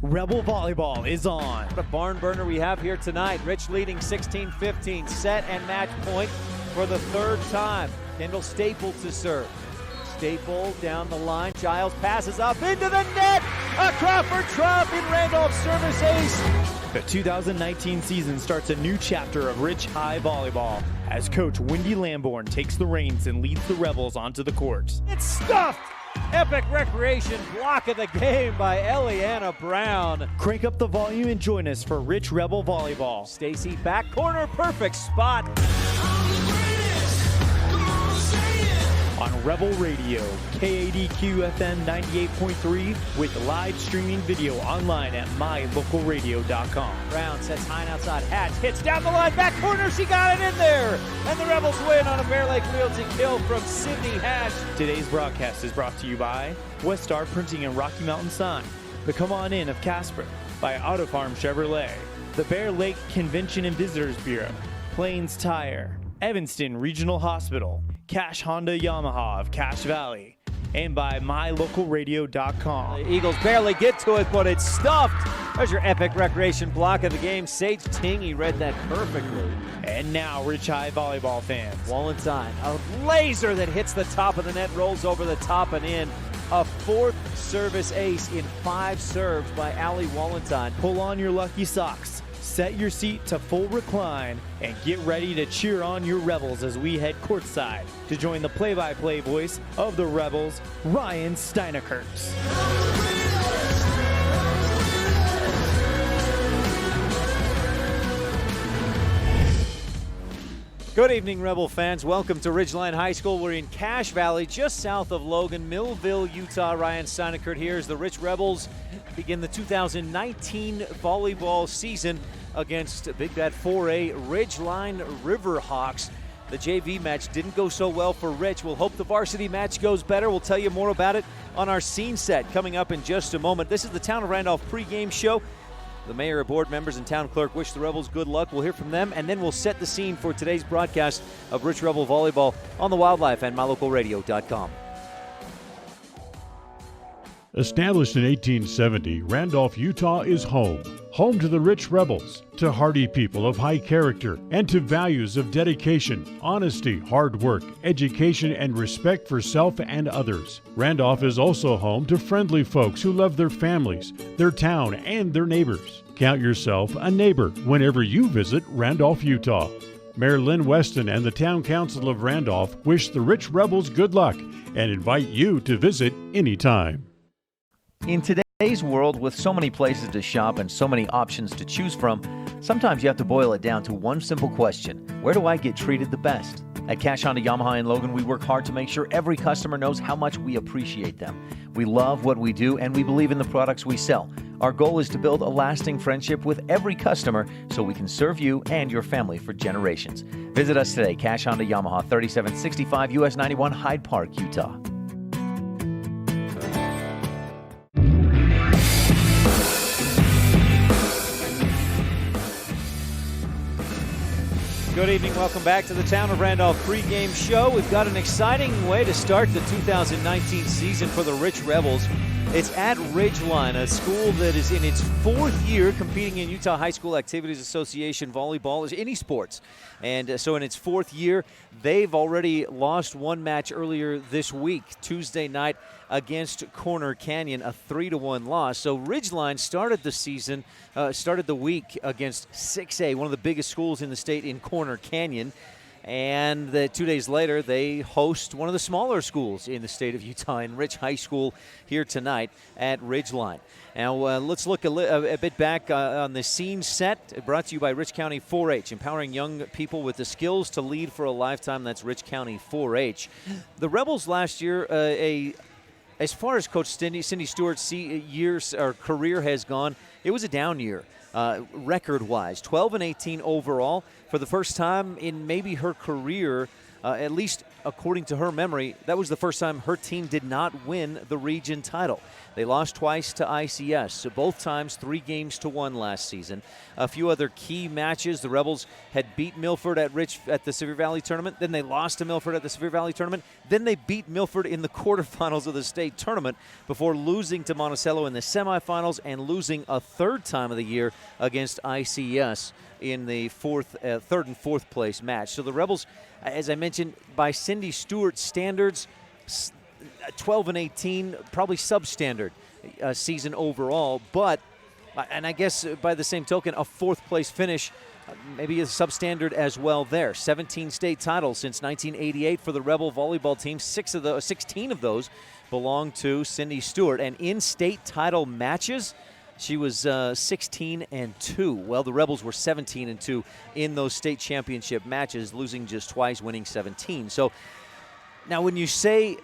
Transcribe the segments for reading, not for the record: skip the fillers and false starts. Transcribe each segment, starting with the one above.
Rebel volleyball is on. The barn burner we have here tonight. Rich leading 16-15. Set and match point for the third time. Kendall Staple to serve. Staple down the line. Giles passes up into the net. A Crawford Trump in Randolph's service ace. The 2019 season starts a new chapter of Rich High volleyball as Coach Wendy Lamborn takes the reins and leads the Rebels onto the court. It's stuffed. Epic recreation block of the game by Eliana Brown. Crank up the volume and join us for Rich Rebel volleyball. Stacy back corner, perfect spot. On Rebel Radio, KADQ FM 98.3 with live streaming video online at MyLocalRadio.com. Brown sets high and outside. Hatch hits down the line, back corner, she got it in there. And the Rebels win on a Bear Lake Realty kill from Sydney Hatch. Today's broadcast is brought to you by West Star Printing and Rocky Mountain Sign, the Come On In of Casper, by Auto Farm Chevrolet, the Bear Lake Convention and Visitors Bureau, Plains Tire, Evanston Regional Hospital, Cash Honda Yamaha of Cache Valley, and by MyLocalRadio.com. The Eagles barely get to it, but it's stuffed. There's your epic recreation block of the game. Sage Tingy read that perfectly. And now, Rich High volleyball fans. Wallenstein, a laser that hits the top of the net, rolls over the top and in. A fourth service ace in 5 serves by Allie Wallenstein. Pull on your lucky socks, set your seat to full recline, and get ready to cheer on your Rebels as we head courtside to join the play-by-play voice of the Rebels, Ryan STEINECKERT. Good evening, Rebel fans. Welcome to Ridgeline High School. We're in Cache Valley, just south of Logan, Millville, Utah. Ryan STEINECKERT here as the Rich Rebels begin the 2019 volleyball season against Big Bad 4A Ridgeline Riverhawks. The JV match didn't go so well for Rich. We'll hope the varsity match goes better. We'll tell you more about it on our scene set coming up in just a moment. This is the Town of Randolph pregame show. The mayor, board members, and town clerk wish the Rebels good luck. We'll hear from them, and then we'll set the scene for today's broadcast of Rich Rebel Volleyball on the Wildlife and MyLocalRadio.com. Established in 1870, Randolph, Utah is home. Home to the Rich Rebels, to hardy people of high character, and to values of dedication, honesty, hard work, education, and respect for self and others. Randolph is also home to friendly folks who love their families, their town, and their neighbors. Count yourself a neighbor whenever you visit Randolph, Utah. Mayor Lynn Weston and the Town Council of Randolph wish the Rich Rebels good luck and invite you to visit anytime. In today's world, with so many places to shop and so many options to choose from, sometimes you have to boil it down to one simple question: where do I get treated the best? At Cache Honda Yamaha in Logan, we work hard to make sure every customer knows how much we appreciate them. We love what we do, and we believe in the products we sell. Our goal is to build a lasting friendship with every customer so we can serve you and your family for generations. Visit us today, Cache Honda Yamaha, 3765 US 91, Hyde Park, Utah. Good evening. Welcome back to the Town of Randolph pregame show. We've got an exciting way to start the 2019 season for the Rich Rebels. It's at Ridgeline, a school that is in its 4th year competing in Utah High School Activities Association volleyball, as any sports. And so in its 4th year, they've already lost one match earlier this week, Tuesday night against Corner Canyon, a 3-1 loss. So Ridgeline started the week against 6A, one of the biggest schools in the state in Corner Canyon. And 2 days later, they host one of the smaller schools in the state of Utah in Rich High School here tonight at Ridgeline. Now, let's look a bit back on the scene set, brought to you by Rich County 4-H, empowering young people with the skills to lead for a lifetime. That's Rich County 4-H. The Rebels last year, as far as Coach Cindy Stewart's career has gone, it was a down year. Record-wise, 12-18 overall. For the first time in maybe her career, at least according to her memory, that was the first time her team did not win the region title. They lost twice to ICS, so both times 3-1 last season. A few other key matches. The Rebels had beat Milford at the Sevier Valley tournament. Then they lost to Milford at the Sevier Valley tournament. Then they beat Milford in the quarterfinals of the state tournament before losing to Monticello in the semifinals and losing a third time of the year against ICS in the third and fourth place match. So the Rebels, as I mentioned, by Cindy Stewart's standards, 12-18, probably substandard season overall, but, and I guess by the same token, a fourth place finish, maybe a substandard as well there. 17 state titles since 1988 for the Rebel volleyball team. 16 of those belong to Cindy Stewart, and in state title matches, she was 16-2. Well, the Rebels were 17-2 in those state championship matches, losing just twice, winning 17. So now when you say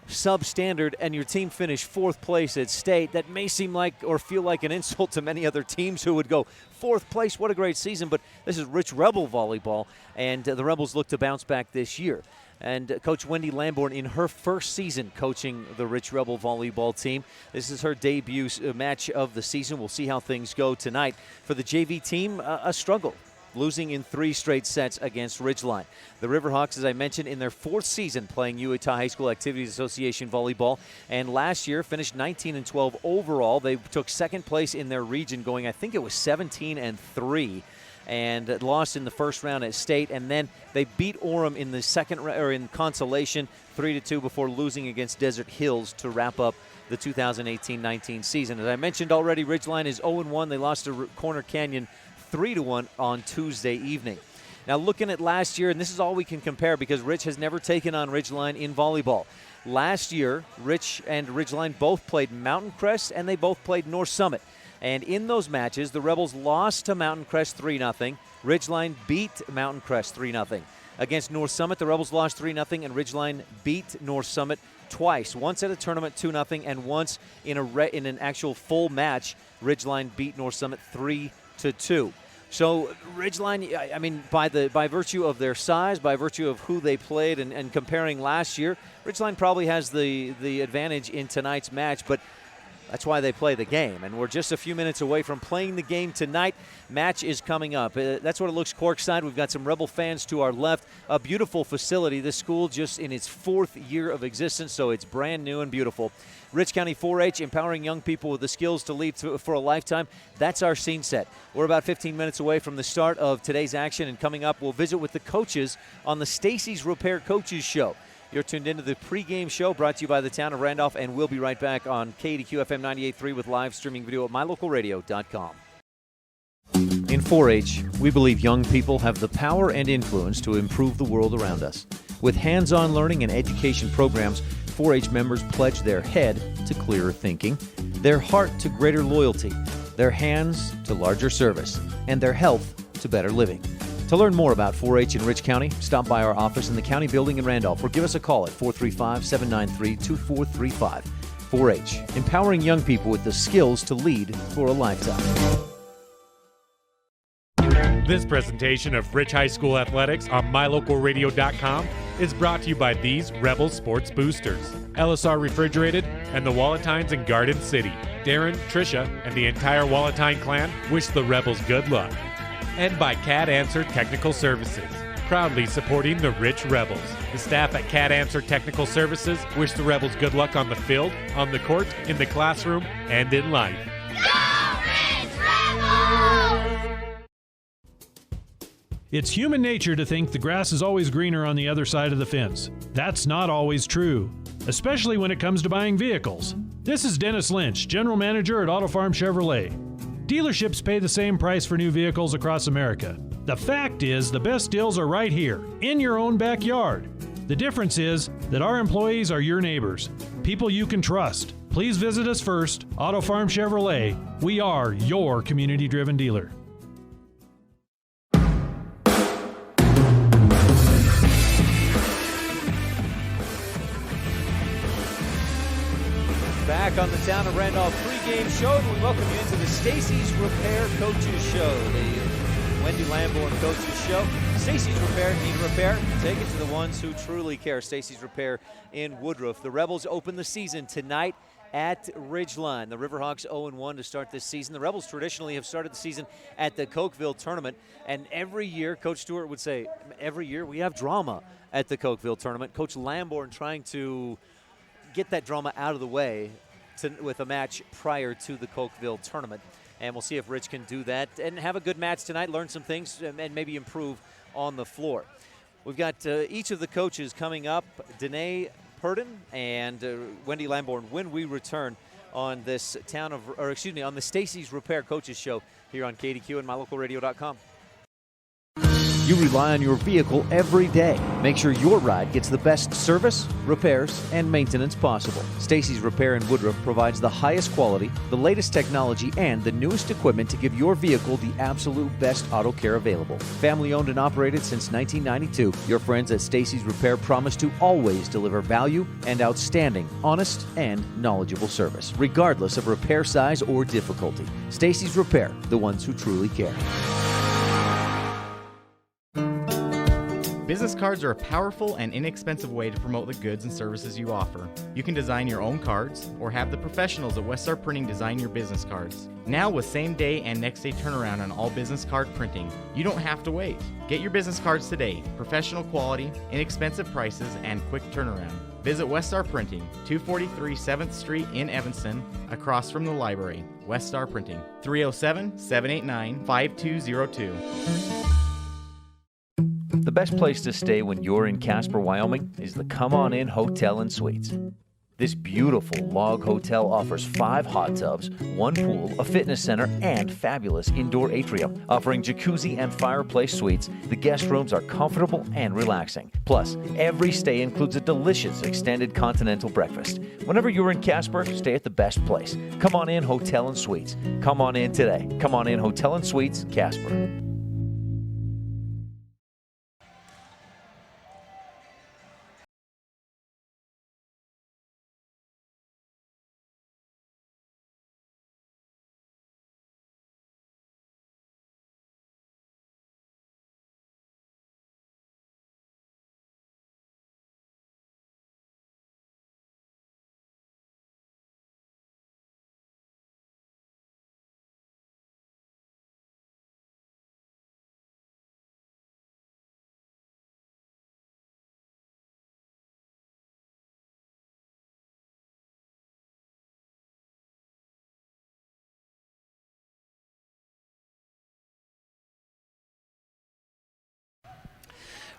substandard and your team finished fourth place at state, that may seem like or feel like an insult to many other teams who would go fourth place. What a great season. But this is Rich Rebel volleyball, and the Rebels look to bounce back this year. And Coach Wendy Lamborn, in her first season coaching the Rich Rebel volleyball team, this is her debut match of the season. We'll see how things go tonight. For the JV team, a struggle, losing in 3 straight sets against Ridgeline. The Riverhawks, as I mentioned, in their 4th season playing Utah High School Activities Association volleyball, and last year finished 19-12 overall. They took 2nd place in their region, going, I think it was 17-3. And lost in the first round at state, and then they beat Orem in the in consolation 3-2 before losing against Desert Hills to wrap up the 2018-19 season. As I mentioned already, Ridgeline is 0-1. They lost to Corner Canyon 3-1 on Tuesday evening. Now looking at last year, and this is all we can compare because Rich has never taken on Ridgeline in volleyball. Last year, Rich and Ridgeline both played Mountain Crest, and they both played North Summit. And in those matches, the Rebels lost to Mountain Crest 3-0. Ridgeline beat Mountain Crest 3-0. Against North Summit, the Rebels lost 3-0, and Ridgeline beat North Summit twice. Once at a tournament 2-0, and once in an actual full match, Ridgeline beat North Summit 3-2. So Ridgeline, I mean, by virtue of their size, by virtue of who they played, and comparing last year, Ridgeline probably has the advantage in tonight's match, but that's why they play the game, and we're just a few minutes away from playing the game tonight. Match is coming up. That's what it looks courtside. We've got some Rebel fans to our left. A beautiful facility. This school just in its 4th year of existence, so it's brand new and beautiful. Rich County 4-H, empowering young people with the skills to lead for a lifetime. That's our scene set. We're about 15 minutes away from the start of today's action, and coming up, we'll visit with the coaches on the Stacy's Repair Coaches Show. You're tuned into the pregame show brought to you by the town of Randolph, and we'll be right back on KADQ FM 98.3 with live streaming video at mylocalradio.com. In 4-H, we believe young people have the power and influence to improve the world around us. With hands-on learning and education programs, 4-H members pledge their head to clearer thinking, their heart to greater loyalty, their hands to larger service, and their health to better living. To learn more about 4-H in Rich County, stop by our office in the county building in Randolph or give us a call at 435-793-2435. 4-H, empowering young people with the skills to lead for a lifetime. This presentation of Rich High School Athletics on mylocalradio.com is brought to you by these Rebel Sports Boosters, LSR Refrigerated, and the Walletines in Garden City. Darren, Tricia, and the entire Walletine clan wish the Rebels good luck. And by KADQ Technical Services, proudly supporting the Rich Rebels. The staff at KADQ Technical Services wish the Rebels good luck on the field, on the court, in the classroom, and in life. Go Rich Rebels! It's human nature to think the grass is always greener on the other side of the fence. That's not always true, especially when it comes to buying vehicles. This is Dennis Lynch, General Manager at Auto Farm Chevrolet. Dealerships pay the same price for new vehicles across America. The fact is, the best deals are right here, in your own backyard. The difference is that our employees are your neighbors, people you can trust. Please visit us first, Auto Farm Chevrolet. We are your community-driven dealer. Back on the Town of Randolph pregame show, we welcome you into the Stacy's Repair Coaches Show. The Wendy Lamborn Coach's Show. Stacy's Repair, need a repair? Take it to the ones who truly care. Stacy's Repair in Woodruff. The Rebels open the season tonight at Ridgeline. The Riverhawks 0-1 to start this season. The Rebels traditionally have started the season at the Cokeville tournament, and every year, Coach Stewart would say, every year we have drama at the Cokeville tournament. Coach Lamborn trying to get that drama out of the way with a match prior to the Cokeville tournament. And we'll see if Rich can do that and have a good match tonight, learn some things, and maybe improve on the floor. We've got each of the coaches coming up, Danae Purdon and Wendy Lamborn, when we return on this on the Stacy's Repair Coaches Show here on KADQ and MyLocalRadio.com. You rely on your vehicle every day. Make sure your ride gets the best service, repairs, and maintenance possible. Stacy's Repair in Woodruff provides the highest quality, the latest technology, and the newest equipment to give your vehicle the absolute best auto care available. Family owned and operated since 1992, your friends at Stacy's Repair promise to always deliver value and outstanding, honest, and knowledgeable service, regardless of repair size or difficulty. Stacy's Repair, the ones who truly care. Business cards are a powerful and inexpensive way to promote the goods and services you offer. You can design your own cards or have the professionals at West Star Printing design your business cards. Now with same-day and next-day turnaround on all business card printing, you don't have to wait. Get your business cards today. Professional quality, inexpensive prices, and quick turnaround. Visit West Star Printing, 243 7th Street in Evanston, across from the library. West Star Printing, 307-789-5202. The best place to stay when you're in Casper, Wyoming is the Come On In Hotel and Suites. This beautiful log hotel offers 5 hot tubs, 1 pool, a fitness center, and fabulous indoor atrium. Offering jacuzzi and fireplace suites, the guest rooms are comfortable and relaxing. Plus, every stay includes a delicious extended continental breakfast. Whenever you're in Casper, stay at the best place. Come On In Hotel and Suites. Come on in today. Come On In Hotel and Suites, Casper.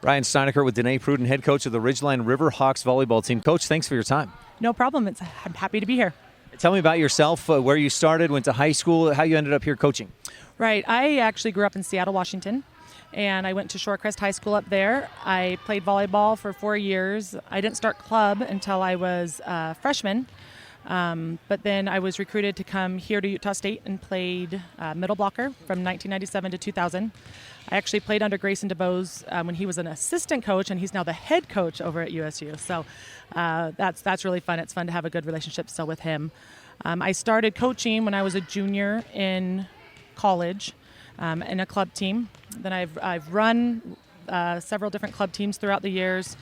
Ryan Steineckert with Danae Purdon, head coach of the Ridgeline Riverhawks volleyball team. Coach, thanks for your time. No problem. I'm happy to be here. Tell me about yourself, where you started, went to high school, how you ended up here coaching. Right. I actually grew up in Seattle, Washington, and I went to Shorecrest High School up there. I played volleyball for 4 years. I didn't start club until I was a freshman, but then I was recruited to come here to Utah State and played middle blocker from 1997 to 2000. I actually played under Grayson DeBose when he was an assistant coach, and he's now the head coach over at USU. So that's really fun. It's fun to have a good relationship still with him. I started coaching when I was a junior in college in a club team. Then I've run several different club teams throughout the years,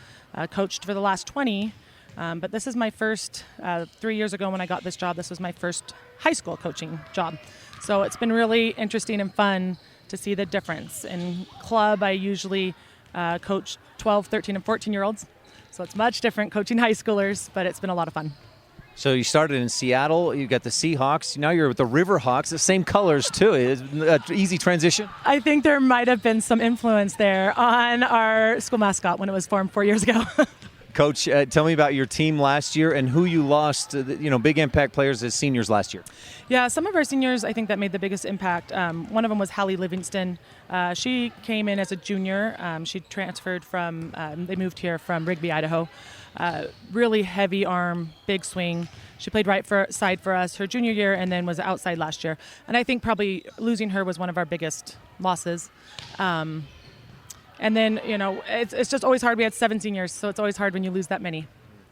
coached for the last 20. But this is my first, 3 years ago when I got this job, this was my first high school coaching job. So it's been really interesting and fun to see the difference. In club, I usually coach 12, 13, and 14-year-olds. So it's much different coaching high schoolers, but it's been a lot of fun. So you started in Seattle, you got the Seahawks, now you're with the Riverhawks, the same colors too. It's an easy transition. I think there might have been some influence there on our school mascot when it was formed 4 years ago. Coach, tell me about your team last year and who you lost, big impact players as seniors last year. Yeah, some of our seniors, I think, that made the biggest impact. One of them was Hallie Livingston. She came in as a junior. She transferred from, they moved here from Rigby, Idaho. Really heavy arm, big swing. She played right side for us her junior year and then was outside last year. And I think probably losing her was one of our biggest losses. And then, it's just always hard. We had 7 seniors, so it's always hard when you lose that many.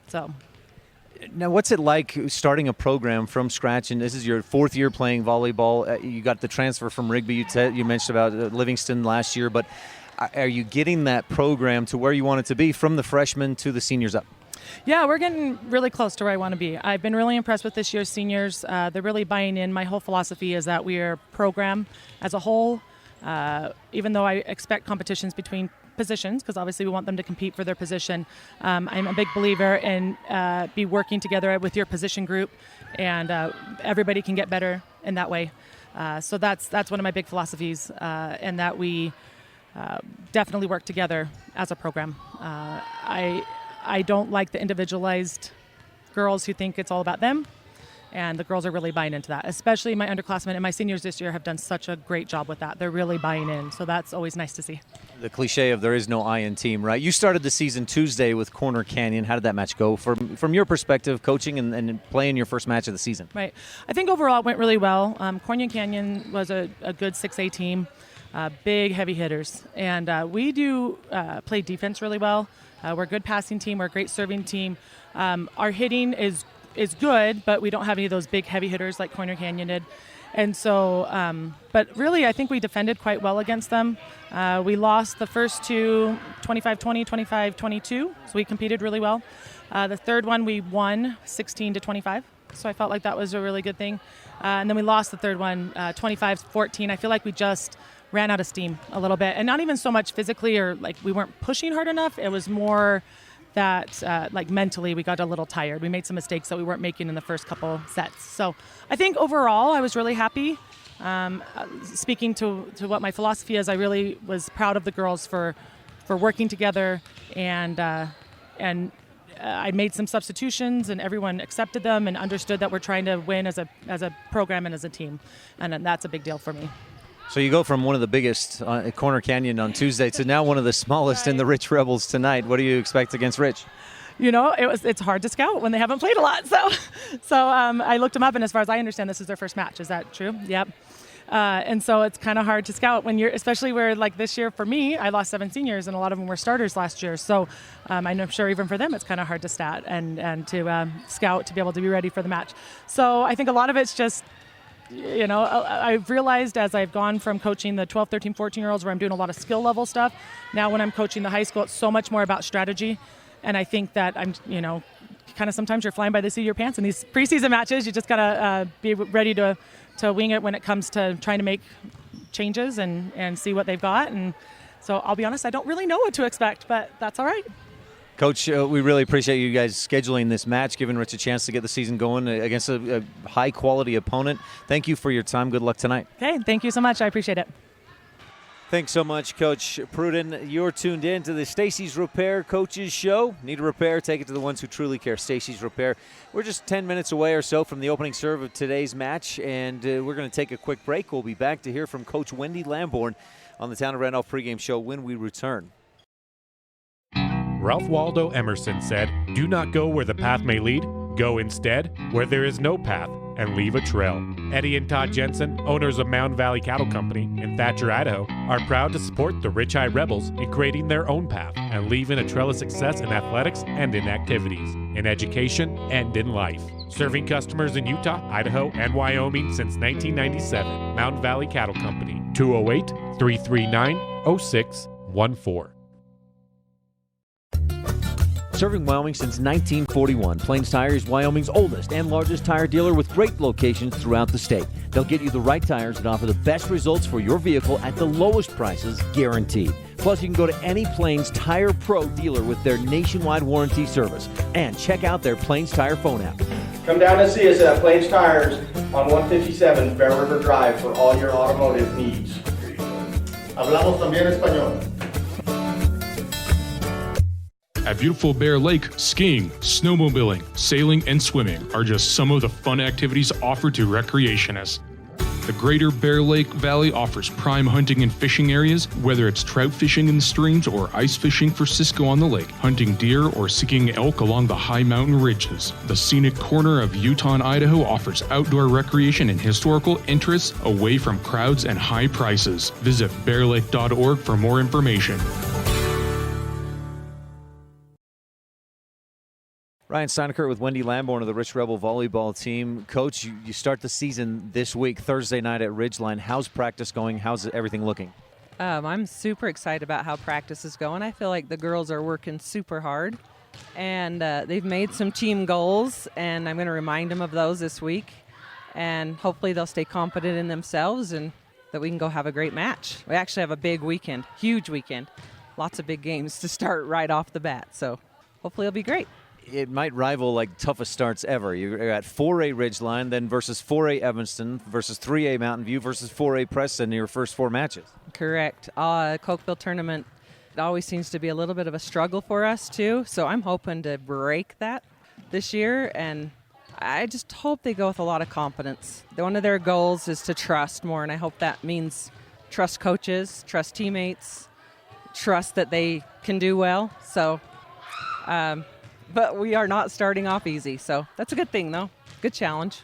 So, Now, what's it like starting a program from scratch? And this is your 4th year playing volleyball. You got the transfer from Rigby. You mentioned about Livingston last year, but are you getting that program to where you want it to be from the freshmen to the seniors up? Yeah, we're getting really close to where I want to be. I've been really impressed with this year's seniors. They're really buying in. My whole philosophy is that we are a program as a whole, even though I expect competitions between positions, because obviously we want them to compete for their position. I'm a big believer in be working together with your position group, and everybody can get better in that way. So that's one of my big philosophies, and that we definitely work together as a program. I don't like the individualized girls who think it's all about them, and the girls are really buying into that. Especially my underclassmen and my seniors this year have done such a great job with that. They're really buying in, so that's always nice to see. The cliche of there is no I in team, right? You started the season Tuesday with Corner Canyon. How did that match go from your perspective, coaching and playing your first match of the season? Right. I think overall it went really well. Corner Canyon was a good 6A team, big, heavy hitters. And we do play defense really well. We're a good passing team. We're a great serving team. Our hitting is good, but we don't have any of those big, heavy hitters like Corner Canyon did. And so, but really, I think we defended quite well against them. We lost the first two, 25-20, 25-22, so we competed really well. The third one, we won 16-25, so I felt like that was a really good thing. And then we lost the third one, 25-14. I feel like we just ran out of steam a little bit, and not even so much physically or like we weren't pushing hard enough. It was more that like mentally we got a little tired. We made some mistakes that we weren't making in the first couple sets. So I think overall I was really happy. Speaking to what my philosophy is, I really was proud of the girls for working together, and I made some substitutions and everyone accepted them and understood that we're trying to win as a program and as a team, and that's a big deal for me. So you go from one of the biggest at Corner Canyon on Tuesday to now one of the smallest in the Rich Rebels tonight. What do you expect against Rich? You know, it's hard to scout when they haven't played a lot. So I looked them up, and as far as I understand, this is their first match. Is that true? Yep. And so it's kind of hard to scout when you're, especially where like this year for me, I lost 7 seniors, and a lot of them were starters last year. So I'm sure even for them, it's kind of hard to stat and to scout to be able to be ready for the match. So I think a lot of it's just, you know, I've realized as I've gone from coaching the 12, 13, 14-year-olds where I'm doing a lot of skill level stuff, now when I'm coaching the high school, it's so much more about strategy. And I think that I'm, you know, kind of sometimes you're flying by the seat of your pants in these preseason matches. You just got to be ready to wing it when it comes to trying to make changes and see what they've got. And so I'll be honest, I don't really know what to expect, but that's all right. Coach, we really appreciate you guys scheduling this match, giving Rich a chance to get the season going against a high-quality opponent. Thank you for your time. Good luck tonight. Okay, thank you so much. I appreciate it. Thanks so much, Coach Pruden. You're tuned in to the Stacy's Repair Coaches Show. Need a repair? Take it to the ones who truly care. Stacy's Repair. We're just 10 minutes away or so from the opening serve of today's match, and we're going to take a quick break. We'll be back to hear from Coach Wendy Lamborn on the Town of Randolph pregame show when we return. Ralph Waldo Emerson said, "Do not go where the path may lead. Go instead where there is no path and leave a trail." Eddie and Todd Jensen, owners of Mountain Valley Cattle Company in Thatcher, Idaho, are proud to support the Rich High Rebels in creating their own path and leaving a trail of success in athletics and in activities, in education and in life. Serving customers in Utah, Idaho, and Wyoming since 1997. Mountain Valley Cattle Company, 208-339-0614. Serving Wyoming since 1941, Plains Tire is Wyoming's oldest and largest tire dealer with great locations throughout the state. They'll get you the right tires that offer the best results for your vehicle at the lowest prices, guaranteed. Plus, you can go to any Plains Tire Pro dealer with their nationwide warranty service. And check out their Plains Tire phone app. Come down and see us at Plains Tires on 157 Bear River Drive for all your automotive needs. Hablamos también español. At beautiful Bear Lake, skiing, snowmobiling, sailing, and swimming are just some of the fun activities offered to recreationists. The Greater Bear Lake Valley offers prime hunting and fishing areas, whether it's trout fishing in the streams or ice fishing for Cisco on the lake, hunting deer or seeking elk along the high mountain ridges. The scenic corner of Utah and Idaho offers outdoor recreation and historical interests away from crowds and high prices. Visit bearlake.org for more information. Ryan Steineckert with Wendy Lamborn of the Rich Rebel volleyball team. Coach, you start the season this week, Thursday night at Ridgeline. How's practice going? How's everything looking? I'm super excited about how practice is going. I feel like the girls are working super hard, and they've made some team goals, and I'm going to remind them of those this week, and hopefully they'll stay confident in themselves and that we can go have a great match. We actually have a big weekend, huge weekend, lots of big games to start right off the bat, so hopefully it'll be great. It might rival like toughest starts ever. You're at 4A Ridgeline, then versus 4A Evanston, versus 3A Mountain View, versus 4A Preston in your first 4 matches. Correct. Cokeville tournament, it always seems to be a little bit of a struggle for us too, so I'm hoping to break that this year, and I just hope they go with a lot of confidence. One of their goals is to trust more, and I hope that means trust coaches, trust teammates, trust that they can do well. So, but we are not starting off easy, so that's a good thing, though. Good challenge.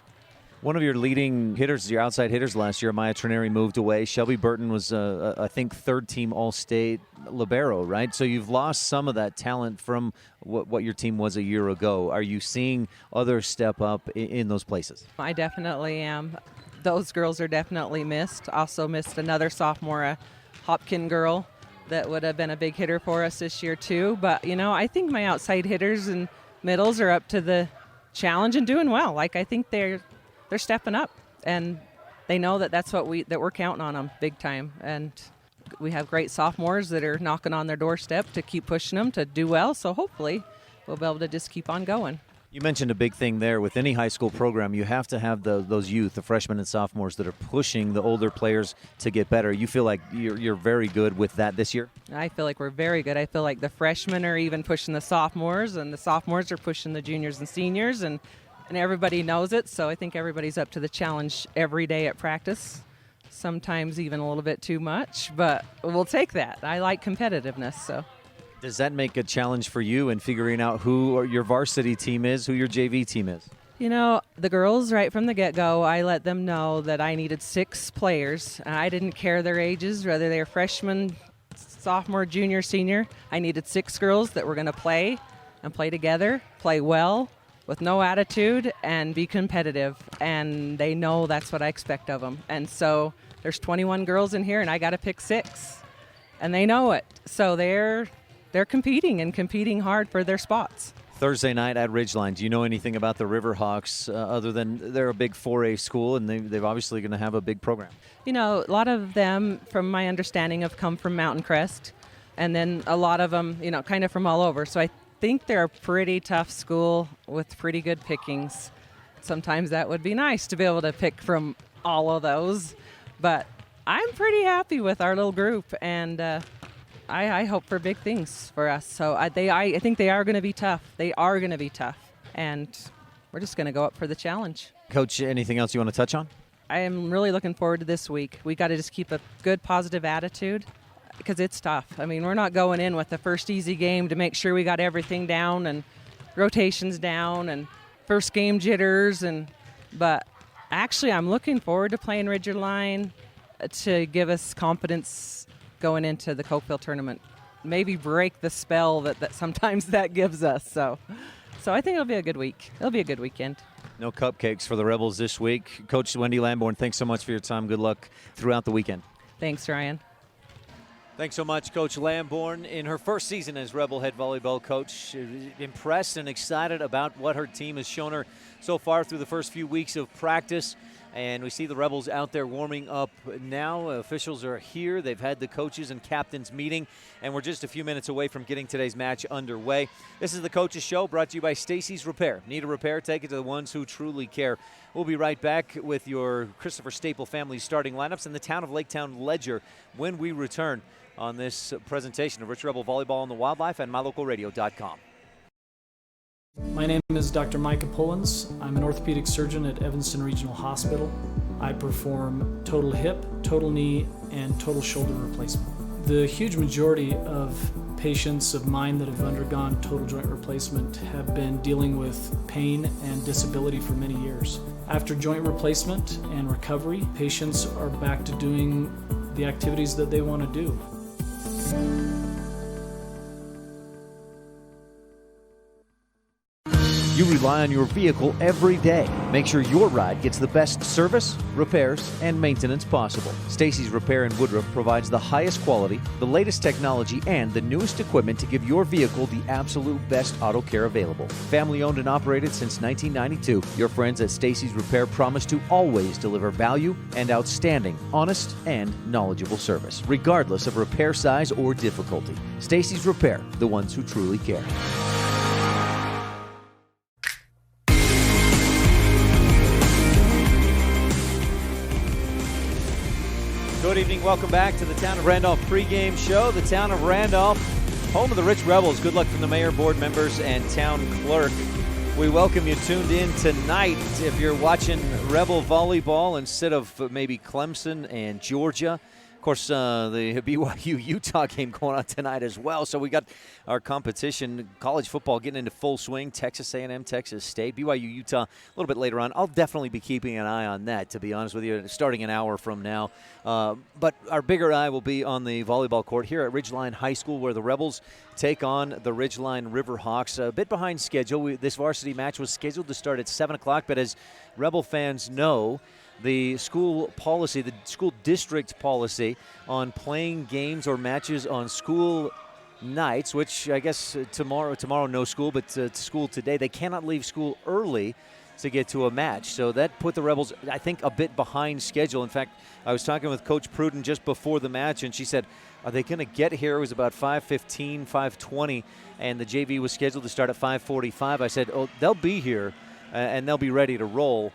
One of your leading hitters, your outside hitters last year, Maya Trineri, moved away. Shelby Burton was, I think, third-team All-State libero, right? So you've lost some of that talent from what your team was a year ago. Are you seeing others step up in those places? I definitely am. Those girls are definitely missed. Also missed another sophomore, a Hopkin girl, that would have been a big hitter for us this year too. But, I think my outside hitters and middles are up to the challenge and doing well. Like, I think they're stepping up, and they know that that's what we're counting on them big time. And we have great sophomores that are knocking on their doorstep to keep pushing them to do well. So hopefully we'll be able to just keep on going. You mentioned a big thing there. With any high school program, you have to have those youth, the freshmen and sophomores, that are pushing the older players to get better. You feel like you're very good with that this year? I feel like we're very good. I feel like the freshmen are even pushing the sophomores, and the sophomores are pushing the juniors and seniors, and everybody knows it. So I think everybody's up to the challenge every day at practice, sometimes even a little bit too much, but we'll take that. I like competitiveness, so. Does that make a challenge for you in figuring out who your varsity team is, who your JV team is? The girls, right from the get-go, I let them know that I needed 6 players. I didn't care their ages, whether they were freshman, sophomore, junior, senior. I needed 6 girls that were going to play and play together, play well, with no attitude, and be competitive. And they know that's what I expect of them. And so there's 21 girls in here, and I got to pick 6. And they know it. So they're competing and competing hard for their spots. Thursday night at Ridgeline. Do you know anything about the Riverhawks other than they're a big 4A school, and they're obviously going to have a big program? A lot of them, from my understanding, have come from Mountain Crest, and then a lot of them, kind of from all over. So I think they're a pretty tough school with pretty good pickings. Sometimes that would be nice to be able to pick from all of those, but I'm pretty happy with our little group, and I hope for big things for us. So I think they are going to be tough. They are going to be tough, and we're just going to go up for the challenge. Coach, anything else you want to touch on? I am really looking forward to this week. We got to just keep a good, positive attitude, because it's tough. I mean, we're not going in with the first easy game to make sure we got everything down and rotations down and first game jitters. But actually, I'm looking forward to playing Ridgeline to give us confidence going into the Cokeville tournament. Maybe break the spell that sometimes that gives us. So I think it'll be a good week. It'll be a good weekend. No cupcakes for the Rebels this week. Coach Wendy Lamborn, thanks so much for your time. Good luck throughout the weekend. Thanks, Ryan. Thanks so much, Coach Lamborn. In her first season as Rebel head volleyball coach, impressed and excited about what her team has shown her so far through the first few weeks of practice. And we see the Rebels out there warming up now. Officials are here. They've had the coaches and captains meeting, and we're just a few minutes away from getting today's match underway. This is the Coaches Show, brought to you by Stacy's Repair. Need a repair? Take it to the ones who truly care. We'll be right back with your Christopher Staple family starting lineups in the town of Laketown Ledger when we return on this presentation of Rich Rebel Volleyball on the Wildlife and MyLocalRadio.com. My name is Dr. Micah Pullins. I'm an orthopedic surgeon at Evanston Regional Hospital. I perform total hip, total knee, and total shoulder replacement. The huge majority of patients of mine that have undergone total joint replacement have been dealing with pain and disability for many years. After joint replacement and recovery, patients are back to doing the activities that they want to do. You rely on your vehicle every day. Make sure your ride gets the best service, repairs, and maintenance possible. Stacy's Repair in Woodruff provides the highest quality, the latest technology, and the newest equipment to give your vehicle the absolute best auto care available. Family owned and operated since 1992, your friends at Stacy's Repair promise to always deliver value and outstanding, honest, and knowledgeable service, regardless of repair size or difficulty. Stacy's Repair, the ones who truly care. Good evening. Welcome back to the Town of Randolph pregame show. The Town of Randolph, home of the Rich Rebels. Good luck from the mayor, board members, and town clerk. We welcome you tuned in tonight. If you're watching Rebel volleyball instead of maybe Clemson and Georgia. Of course, the BYU-Utah game going on tonight as well. So we got our competition, college football getting into full swing. Texas A&M, Texas State, BYU-Utah a little bit later on. I'll definitely be keeping an eye on that, to be honest with you, starting an hour from now. But our bigger eye will be on the volleyball court here at Ridgeline High School, where the Rebels take on the Ridgeline Riverhawks. A bit behind schedule. This varsity match was scheduled to start at 7 o'clock, but as Rebel fans know, the school policy, the school district policy on playing games or matches on school nights, which I guess tomorrow no school, but school today, they cannot leave school early to get to a match. So that put the Rebels, I think, a bit behind schedule. In fact, I was talking with Coach Pruden just before the match, and she said, are they going to get here? It was about 5:15, 5:20, and the JV was scheduled to start at 5:45. I said, oh, they'll be here, and they'll be ready to roll.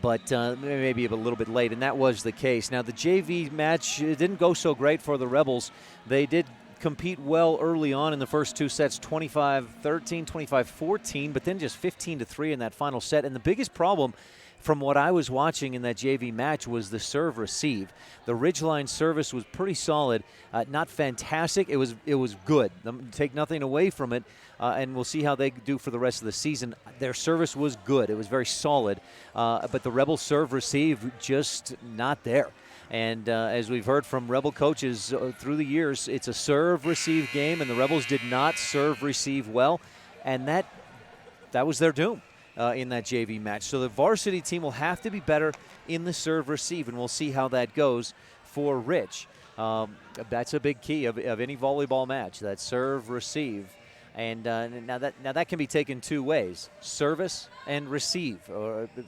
But maybe a little bit late, and that was the case. Now, the JV match didn't go so great for the Rebels. They did compete well early on in the first two sets, 25-13, 25-14, but then just 15-3 in that final set. And the biggest problem from what I was watching in that JV match was the serve receive. The Ridgeline service was pretty solid, not fantastic. It was good. Take nothing away from it, and we'll see how they do for the rest of the season. Their service was good. It was very solid, but the Rebel serve receive just not there. And as we've heard from Rebel coaches through the years, it's a serve receive game, and the Rebels did not serve receive well, and that was their doom in that JV match. So the varsity team will have to be better in the serve receive, and we'll see how that goes for Rich. That's a big key of any volleyball match, that serve receive. And now that can be taken two ways, service and receive.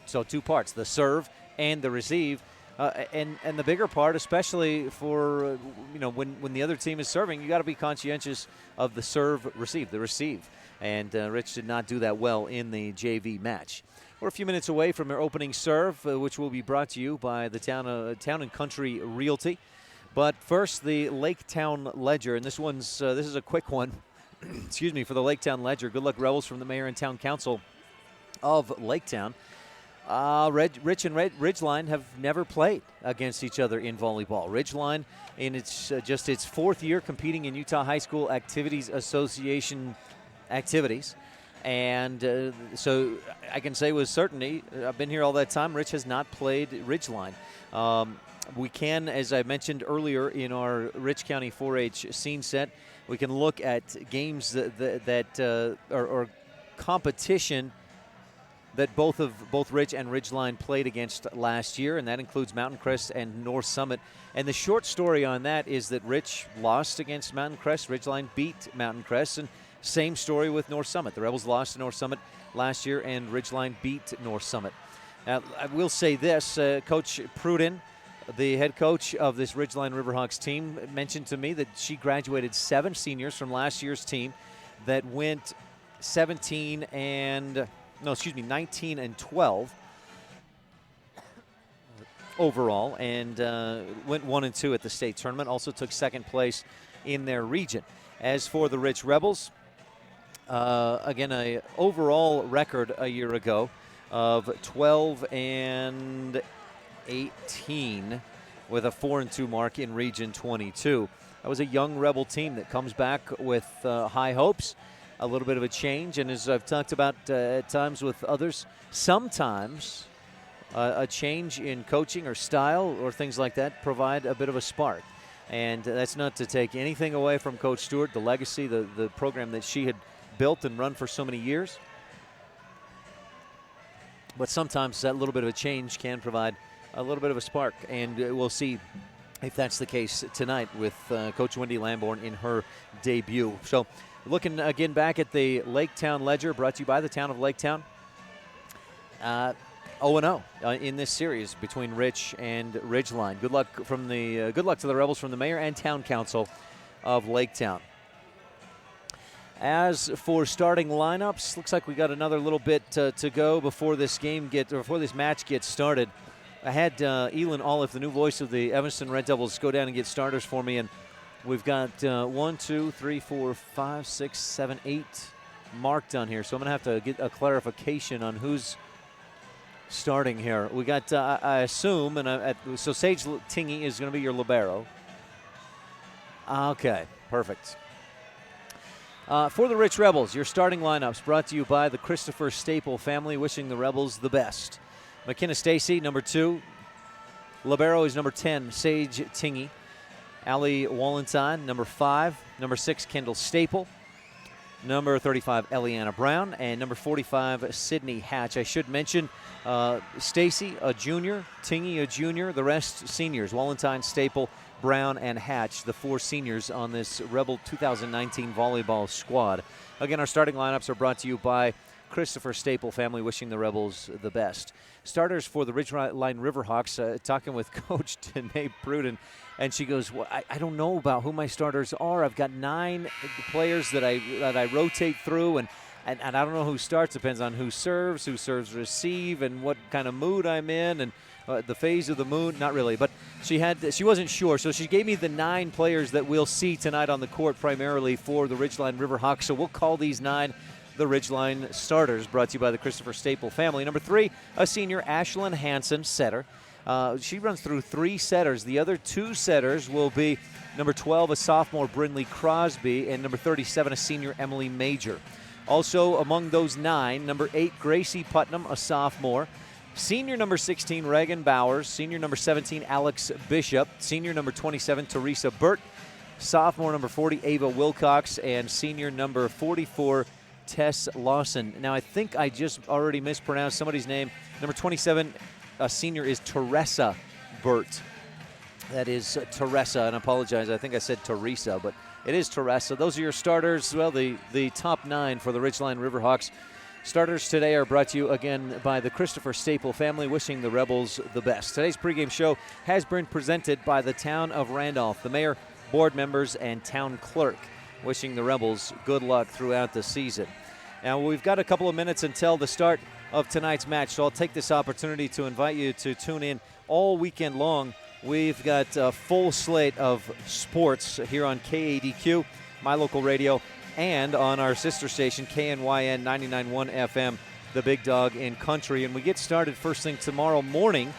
So two parts, the serve and the receive. And the bigger part, especially for when the other team is serving, you got to be conscientious of the serve receive, the receive. And Rich did not do that well in the JV match. We're a few minutes away from their opening serve, which will be brought to you by the Town and Country Realty. But first, the Lake Town Ledger, and this is a quick one. Excuse me, for the Lake Town Ledger. Good luck, Rebels, from the Mayor and Town Council of Lake Town. Rich and Ridgeline have never played against each other in volleyball. Ridgeline, in its fourth year competing in Utah High School Activities Association activities. And so I can say with certainty, I've been here all that time, Rich has not played Ridgeline. We can, as I mentioned earlier in our Rich County 4-H scene set, we can look at games that competition that both Rich and Ridgeline played against last year, and that includes Mountain Crest and North Summit. And the short story on that is that Rich lost against Mountain Crest, Ridgeline beat Mountain Crest, and same story with North Summit. The Rebels lost to North Summit last year, and Ridgeline beat North Summit. Now, I will say this, Coach Pruden, the head coach of this Ridgeline Riverhawks team, mentioned to me that she graduated 7 seniors from last year's team that went 19 and 12 overall, and went 1 and 2 at the state tournament. Also took second place in their region. As for the Rich Rebels, again, a overall record a year ago of 12 and 18 with a 4-2 mark in Region 22. That was a young Rebel team that comes back with high hopes, a little bit of a change, and as I've talked about at times with others, sometimes a change in coaching or style or things like that provide a bit of a spark. And that's not to take anything away from Coach Stewart, the legacy, the program that she had built and run for so many years. but sometimes that little bit of a change can provide a little bit of a spark, and we'll see if that's the case tonight with Coach Wendy Lamborn in her debut. So looking again back at the Laketown Ledger, brought to you by the town of Laketown. 0-0 in this series between Rich and Ridgeline. Good luck to the Rebels from the mayor and town council of Laketown. As for starting lineups, looks like we got another little bit to go before this match gets started. I had Elin Olive, the new voice of the Evanston Red Devils, go down and get starters for me, and we've got 1, 2, 3, 4, 5, 6, 7, 8 marked on here. So I'm going to have to get a clarification on who's starting here. We got, I assume, so Sage Tingy is going to be your libero. Okay, perfect. For the Rich Rebels, your starting lineups brought to you by the Christopher Staple family, wishing the Rebels the best. McKenna Stacy, number 2. Libero is number 10, Sage Tingy. Allie Wallenstein, number 5. Number 6, Kendall Staple. Number 35, Eliana Brown. And number 45, Sydney Hatch. I should mention Stacy, a junior, Tingy, a junior, the rest seniors. Wallenstein, Staple, Brown, and Hatch, the 4 seniors on this Rebel 2019 volleyball squad. Again, our starting lineups are brought to you by Christopher Staple family, wishing the Rebels the best. Starters for the Ridgeline Riverhawks, talking with Coach Danae Pruden, and she goes, well, I don't know about who my starters are. I've got 9 players that I rotate through, and I don't know who starts. Depends on who serves receive, and what kind of mood I'm in, and the phase of the moon. Not really, but she wasn't sure, so she gave me the 9 players that we'll see tonight on the court, primarily for the Ridgeline Riverhawks. So we'll call these 9 the Ridgeline starters, brought to you by the Christopher Staple family. Number 3, a senior, Ashlyn Hansen, setter. She runs through 3 setters. The other 2 setters will be number 12, a sophomore, Brindley Crosby, and number 37, a senior, Emily Major. Also among those 9, number 8, Gracie Putnam, a sophomore. Senior number 16, Reagan Bowers. Senior number 17, Alex Bishop. Senior number 27, Teresa Burt. Sophomore number 40, Ava Wilcox. And senior number 44, Tess Lawson. Now, I think I just already mispronounced somebody's name. Number 27, senior, is Teresa Burt. That is Teresa, and I apologize. I think I said Teresa, but it is Teresa. Those are your starters. Well, the top 9 for the Ridgeline Riverhawks. Starters today are brought to you again by the Christopher Staple family, wishing the Rebels the best. Today's pregame show has been presented by the town of Randolph, the mayor, board members, and town clerk, wishing the Rebels good luck throughout the season. Now, we've got a couple of minutes until the start of tonight's match, so I'll take this opportunity to invite you to tune in all weekend long. We've got a full slate of sports here on KADQ, my local radio, and on our sister station, KNYN 99.1 FM, the big dog in country. And we get started first thing tomorrow morning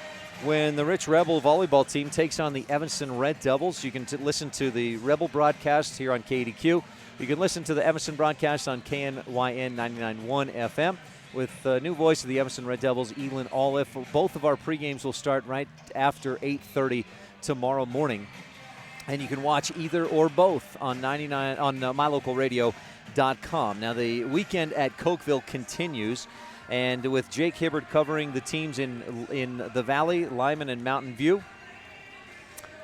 when the Rich Rebel volleyball team takes on the Evanston Red Devils. You can listen to the Rebel broadcast here on KADQ. You can listen to the Evanston broadcast on KNYN 99.1 FM with the new voice of the Evanston Red Devils, Elin Olive. Both of our pregames will start right after 8:30 tomorrow morning. And you can watch either or both on mylocalradio.com. Now, the weekend at Cokeville continues, and with Jake Hibbard covering the teams in the Valley, Lyman, and Mountain View.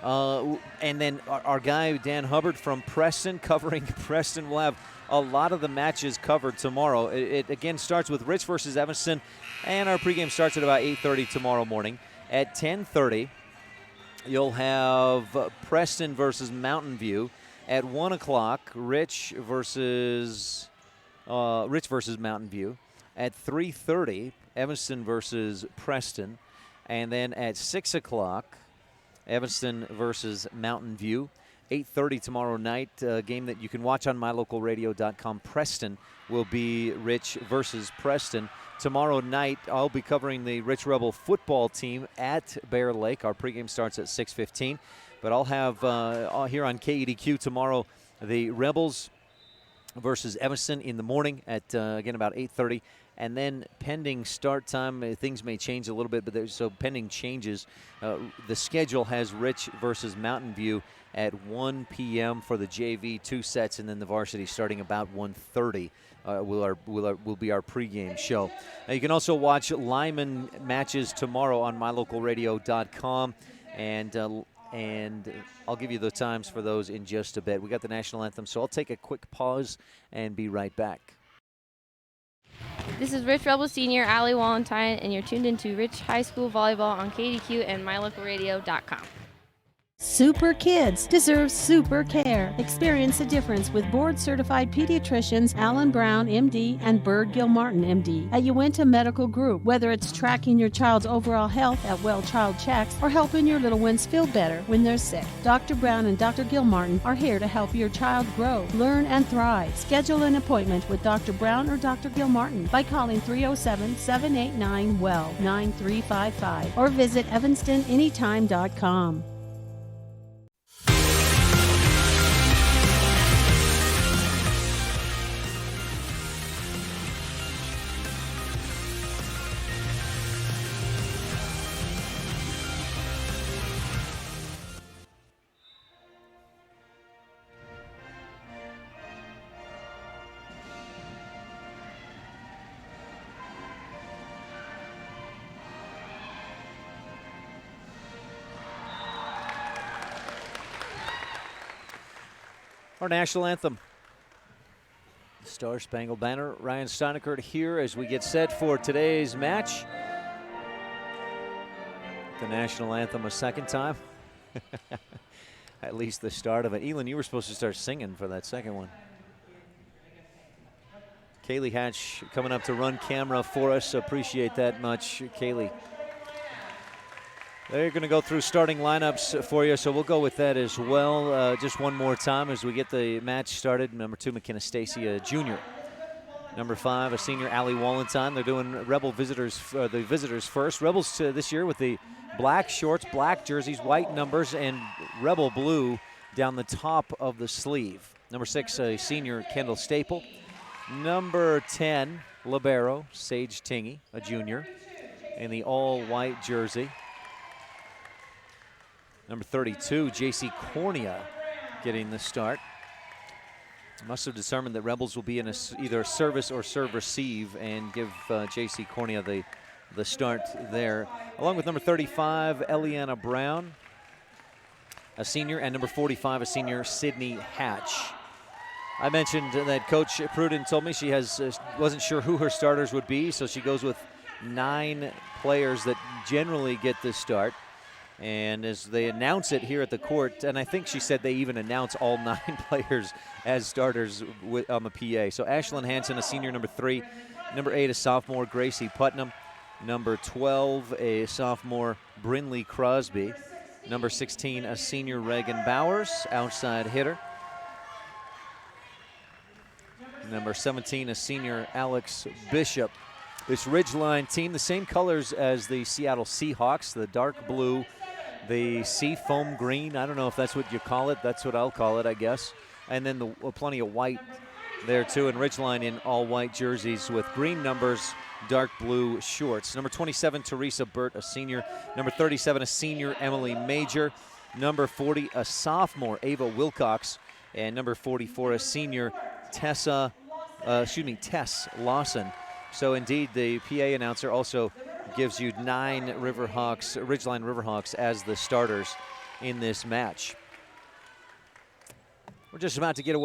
And then our guy, Dan Hubbard from Preston, covering Preston. Will have a lot of the matches covered tomorrow. It again starts with Rich versus Evanston, and our pregame starts at about 8:30 tomorrow morning. At 10:30, you'll have Preston versus Mountain View. At 1 o'clock, Rich versus Mountain View. At 3:30, Evanston versus Preston. And then at 6 o'clock, Evanston versus Mountain View. 8:30 tomorrow night, a game that you can watch on mylocalradio.com. Preston will be Rich versus Preston. Tomorrow night, I'll be covering the Rich Rebel football team at Bear Lake. Our pregame starts at 6:15. But I'll have here on KADQ tomorrow the Rebels versus Evanston in the morning at, again, about 8:30. And then pending start time, things may change a little bit, but so pending changes, the schedule has Rich versus Mountain View at 1 p.m. for the JV, 2 sets, and then the varsity starting about 1:30 will be our pregame show. Now you can also watch Lyman matches tomorrow on mylocalradio.com, and I'll give you the times for those in just a bit. We got the national anthem, so I'll take a quick pause and be right back. This is Rich Rebel Senior, Allie Walentine, and you're tuned into Rich High School Volleyball on KADQ and mylocalradio.com. Super kids deserve super care. Experience the difference with board-certified pediatricians Alan Brown, MD, and Bird Gilmartin, MD, at Uinta Medical Group. Whether it's tracking your child's overall health at Well Child Checks or helping your little ones feel better when they're sick, Dr. Brown and Dr. Gilmartin are here to help your child grow, learn, and thrive. Schedule an appointment with Dr. Brown or Dr. Gilmartin by calling 307-789-WELL 9355 or visit evanstonanytime.com. Our national anthem, Star Spangled Banner. Ryan Steineckert here as we get set for today's match. The national anthem a second time. At least the start of it. Elin, you were supposed to start singing for that second one. Kaylee Hatch coming up to run camera for us. Appreciate that much, Kaylee. They're going to go through starting lineups for you, so we'll go with that as well. Just one more time as we get the match started. Number 2, McKenna Stacy, a junior. Number 5, a senior, Allie Walentine. They're doing Rebel visitors, the visitors first. Rebels this year with the black shorts, black jerseys, white numbers, and Rebel blue down the top of the sleeve. Number 6, a senior, Kendall Staple. Number 10, libero, Sage Tingy, a junior, in the all-white jersey. Number 32, J.C. Cornea getting the start. Must have determined that Rebels will be in either service or serve-receive and give J.C. Cornea the start there. Along with number 35, Eliana Brown, a senior, and number 45, a senior, Sydney Hatch. I mentioned that Coach Pruden told me she wasn't sure who her starters would be, so she goes with 9 players that generally get the start. And as they announce it here at the court, and I think she said they even announce all 9 players as starters on the PA. So Ashlyn Hansen, a senior, number 3. Number 8, a sophomore, Gracie Putnam. Number 12, a sophomore, Brinley Crosby. Number 16, a senior, Reagan Bowers, outside hitter. Number 17, a senior, Alex Bishop. This Ridgeline team, the same colors as the Seattle Seahawks, the dark blue, the sea foam green. I don't know if that's what you call it. That's what I'll call it, I guess. And then plenty of white there, too. And Ridgeline in all-white jerseys with green numbers, dark blue shorts. Number 27, Teresa Burt, a senior. Number 37, a senior, Emily Major. Number 40, a sophomore, Ava Wilcox. And number 44, a senior, Tess Lawson. So, indeed, the PA announcer also gives you 9 Ridgeline Riverhawks as the starters in this match. We're just about to get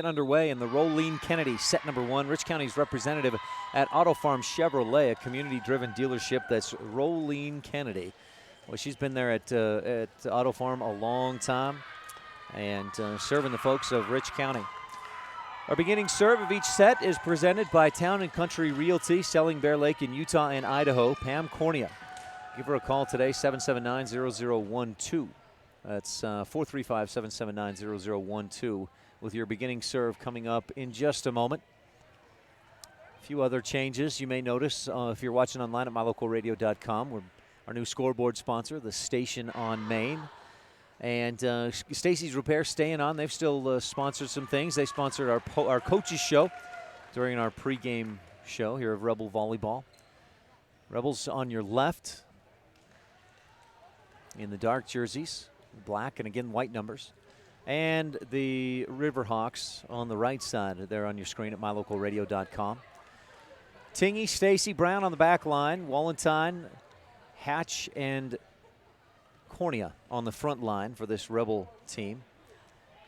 underway in the Rolene Kennedy, set number 1, Rich County's representative at Auto Farm Chevrolet, a community-driven dealership that's Rolene Kennedy. Well, she's been there at Auto Farm a long time and serving the folks of Rich County. Our beginning serve of each set is presented by Town & Country Realty, selling Bear Lake in Utah and Idaho, Pam Cornea. Give her a call today, 779-0012. That's 435-779-0012 with your beginning serve coming up in just a moment. A few other changes you may notice if you're watching online at mylocalradio.com. We're our new scoreboard sponsor, the station on Main. And Stacy's Repair staying on. They've still sponsored some things. They sponsored our coaches show during our pregame show here of Rebel Volleyball. Rebels on your left in the dark jerseys, black and again white numbers. and the Riverhawks on the right side. There on your screen at mylocalradio.com. Tingy, Stacy, Brown on the back line. Walentine, Hatch, and Cornea on the front line for this Rebel team.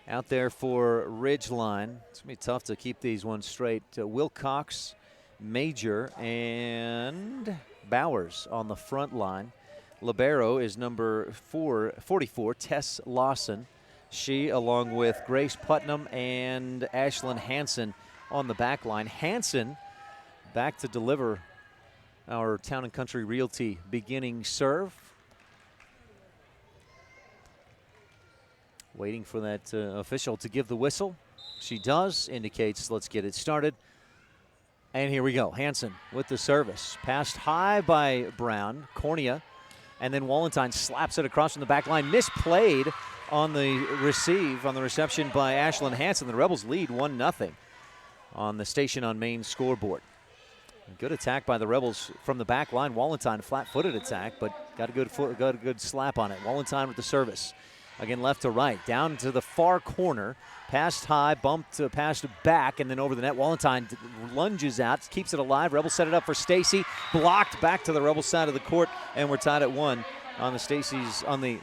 Out there for Ridgeline. It's going to be tough to keep these ones straight. Wilcox, Major, and Bowers on the front line. Libero is number 44, Tess Lawson. She, along with Grace Putnam and Ashlyn Hansen on the back line. Hansen back to deliver our Town and Country Realty beginning serve. Waiting for that official to give the whistle. She does, indicates let's get it started. And here we go. Hansen with the service. Passed high by Brown, Cornea, and then Walentine slaps it across from the back line. Misplayed on the reception by Ashlyn Hansen. The Rebels lead 1-0 on the Station on Main scoreboard. Good attack by the Rebels from the back line. Walentine, flat-footed attack, but got a good slap on it. Walentine with the service. Again, left to right, down to the far corner. Passed high, bumped, passed back, and then over the net. Walentine lunges out, keeps it alive. Rebels set it up for Stacy. Blocked back to the Rebel side of the court, and we're tied at 1 on the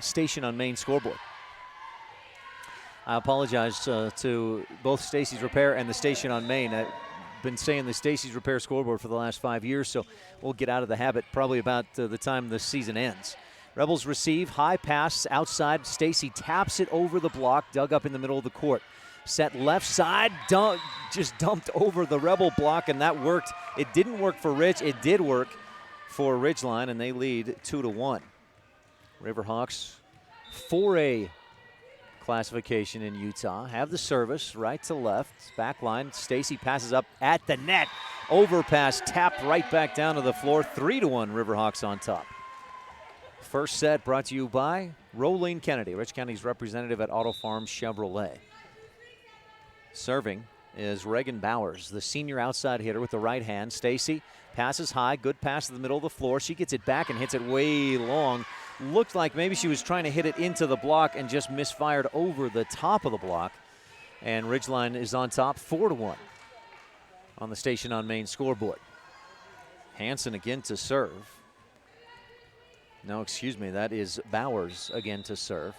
Station on Main scoreboard. I apologize to both Stacy's Repair and the Station on Main. I've been saying the Stacy's Repair scoreboard for the last 5 years, so we'll get out of the habit probably about the time the season ends. Rebels receive, high pass outside. Stacy taps it over the block, dug up in the middle of the court. Set left side, just dumped over the Rebel block, and that worked. It didn't work for Ridge. It did work for Ridgeline, and they lead 2-1. Riverhawks, 4A classification in Utah. Have the service, right to left, back line. Stacy passes up at the net. Overpass, tapped right back down to the floor. 3-1, Riverhawks on top. First set brought to you by Rolene Kennedy, Rich County's representative at Auto Farm Chevrolet. Serving is Reagan Bowers, the senior outside hitter with the right hand. Stacy passes high, good pass to the middle of the floor. She gets it back and hits it way long. Looked like maybe she was trying to hit it into the block and just misfired over the top of the block. And Ridgeline is on top, 4-1 on the Station on Main scoreboard. Hansen again to serve. No, excuse me, that is Bowers again to serve.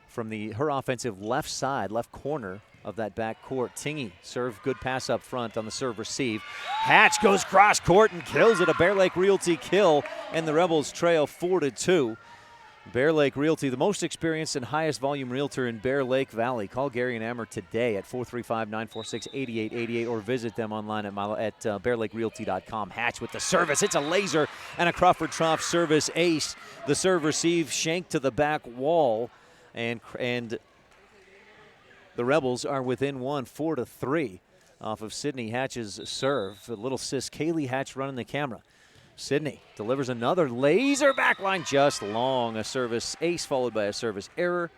From her offensive left side, left corner of that back court. Tingy serve, good pass up front on the serve receive. Hatch goes cross court and kills it. A Bear Lake Realty kill, and the Rebels trail 4-2. Bear Lake Realty, the most experienced and highest volume realtor in Bear Lake Valley. Call Gary and Amber today at 435-946-8888 or visit them online at bearlakerealty.com. Hatch with the service. It's a laser and a Crawford Trough service ace. The serve receive, shank to the back wall, and the Rebels are within 4-3 off of Sydney Hatch's serve. The little sis Kaylee Hatch running the camera. Sydney delivers another laser backline, just long. A service ace followed by a service error.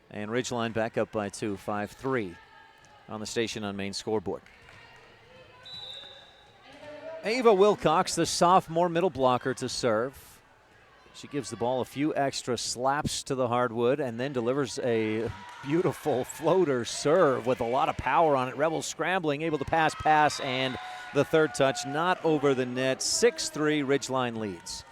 And Ridgeline back up by 2, 5-3 on the Station on Main scoreboard. Ava Wilcox, the sophomore middle blocker, to serve. She gives the ball a few extra slaps to the hardwood and then delivers a beautiful floater serve with a lot of power on it. Rebels scrambling, able to pass, and the third touch not over the net. 6-3, Ridgeline leads.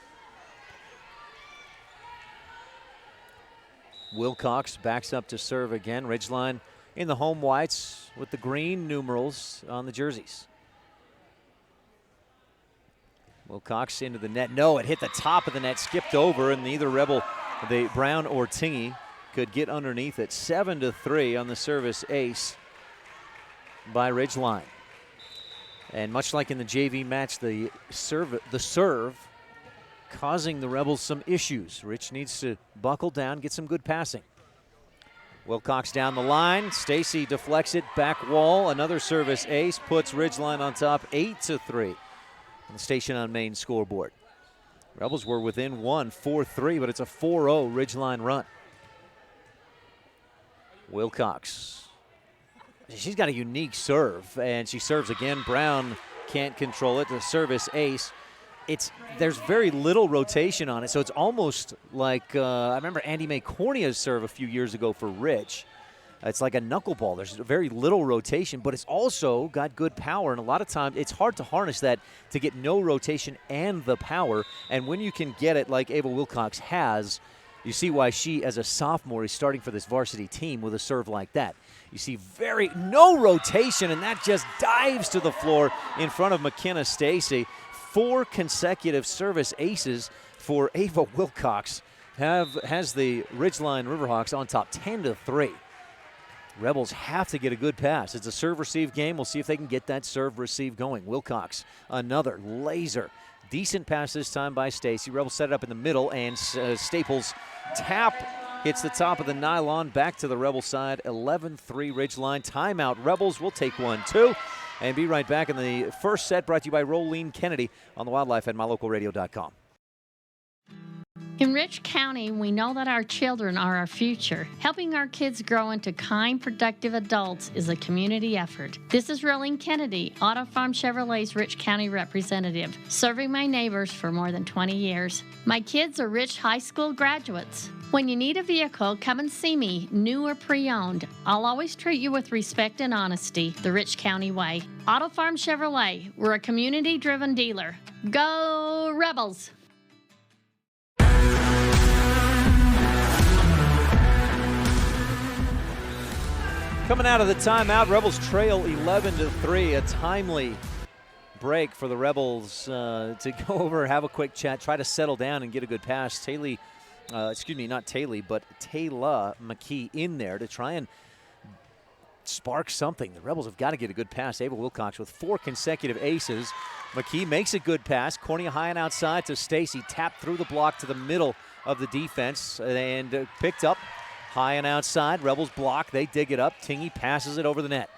Wilcox backs up to serve again. Ridgeline in the home whites with the green numerals on the jerseys. Wilcox into the net. No, it hit the top of the net, skipped over, and neither Rebel, Brown or Tingy, could get underneath it. 7-3 on the service ace by Ridgeline. And much like in the JV match, the serve causing the Rebels some issues. Rich needs to buckle down, get some good passing. Wilcox down the line. Stacy deflects it, back wall. Another service ace puts Ridgeline on top, 8-3. On the Station on Main scoreboard. Rebels were within 4-3, but it's a 4-0 Ridgeline run. Wilcox. She's got a unique serve, and she serves again. Brown can't control it. The service ace. there's very little rotation on it, so it's almost like I remember Andy May Cornea's serve a few years ago for Rich. It's like a knuckleball. There's very little rotation, but it's also got good power, and a lot of times it's hard to harness that to get no rotation and the power, and when you can get it like Ava Wilcox has, you see why she, as a sophomore, is starting for this varsity team with a serve like that. You see no rotation, and that just dives to the floor in front of McKenna Stacy. 4 consecutive service aces for Ava Wilcox has the Ridgeline Riverhawks on top 10-3. Rebels have to get a good pass. It's a serve-receive game. We'll see if they can get that serve-receive going. Wilcox, another laser. Decent pass this time by Stacy. Rebels set it up in the middle, and Staples' tap hits the top of the nylon. Back to the Rebel side, 11-3 Ridgeline. Timeout, Rebels. We'll take 1, 2, and be right back in the first set, brought to you by Rolene Kennedy on the Wildlife at MyLocalRadio.com. In Rich County, we know that our children are our future. Helping our kids grow into kind, productive adults is a community effort. This is Rolene Kennedy, Auto Farm Chevrolet's Rich County representative, serving my neighbors for more than 20 years. My kids are Rich High School graduates. When you need a vehicle, come and see me, new or pre-owned. I'll always treat you with respect and honesty, the Rich County way. Auto Farm Chevrolet, we're a community-driven dealer. Go Rebels! Coming out of the timeout, Rebels trail 11-3. A timely break for the Rebels to go over, have a quick chat, try to settle down and get a good pass. Taylor McKee in there to try and spark something. The Rebels have got to get a good pass. Ava Wilcox with 4 consecutive aces. McKee makes a good pass. Cornea high and outside to Stacy. Tapped through the block to the middle of the defense and picked up. High and outside, Rebels block, they dig it up. Tingy passes it over the net.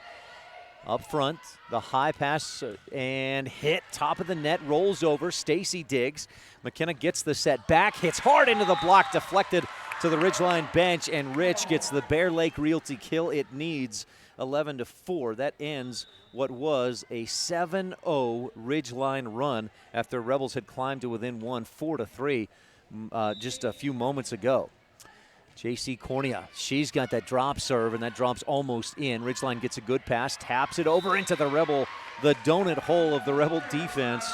Up front, the high pass and hit, top of the net, rolls over. Stacy digs. McKenna gets the set back, hits hard into the block, deflected to the Ridgeline bench, and Rich gets the Bear Lake Realty kill it needs. 11-4. That ends what was a 7-0 Ridgeline run after Rebels had climbed to within 1, 4-3 just a few moments ago. J.C. Cornea, she's got that drop serve, and that drops almost in. Ridgeline gets a good pass, taps it over into the donut hole of the Rebel defense.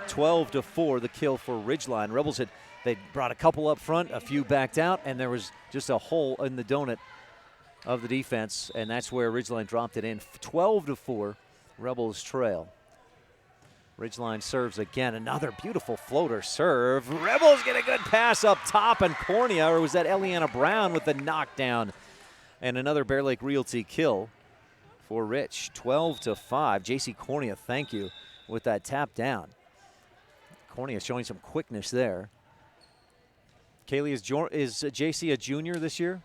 12-4, the kill for Ridgeline. Rebels they brought a couple up front, a few backed out, and there was just a hole in the donut of the defense, and that's where Ridgeline dropped it in. 12-4, Rebels trail. Ridgeline serves again. Another beautiful floater serve. Rebels get a good pass up top, and Cornea, or was that Eliana Brown with the knockdown? And another Bear Lake Realty kill for Rich. 12-5. J.C. Cornea, thank you, with that tap down. Cornea showing some quickness there. Kaylee, is J.C. a junior this year?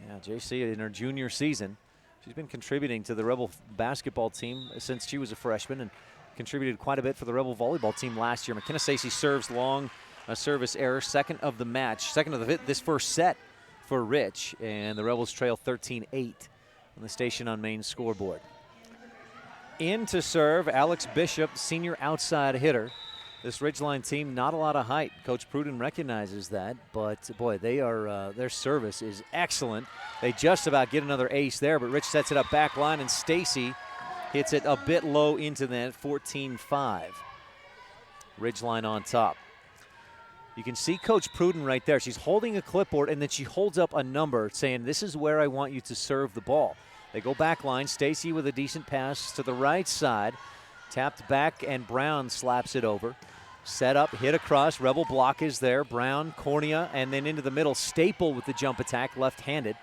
Yeah, J.C. in her junior season. She's been contributing to the Rebel basketball team since she was a freshman, and contributed quite a bit for the Rebel volleyball team last year. McKenna Stacy serves long, a service error, second of the match, second of this first set for Rich, and the Rebels trail 13-8 on the Station on Main scoreboard. In to serve, Alex Bishop, senior outside hitter. This Ridgeline team, not a lot of height. Coach Pruden recognizes that, but boy, they are their service is excellent. They just about get another ace there, but Rich sets it up back line, and Stacy hits it a bit low into that, 14-5. Ridgeline on top. You can see Coach Pruden right there. She's holding a clipboard, and then she holds up a number saying, this is where I want you to serve the ball. They go back line. Stacy with a decent pass to the right side. Tapped back, and Brown slaps it over. Set up, hit across. Rebel block is there. Brown, Cornea, and then into the middle. Staple with the jump attack, left-handed.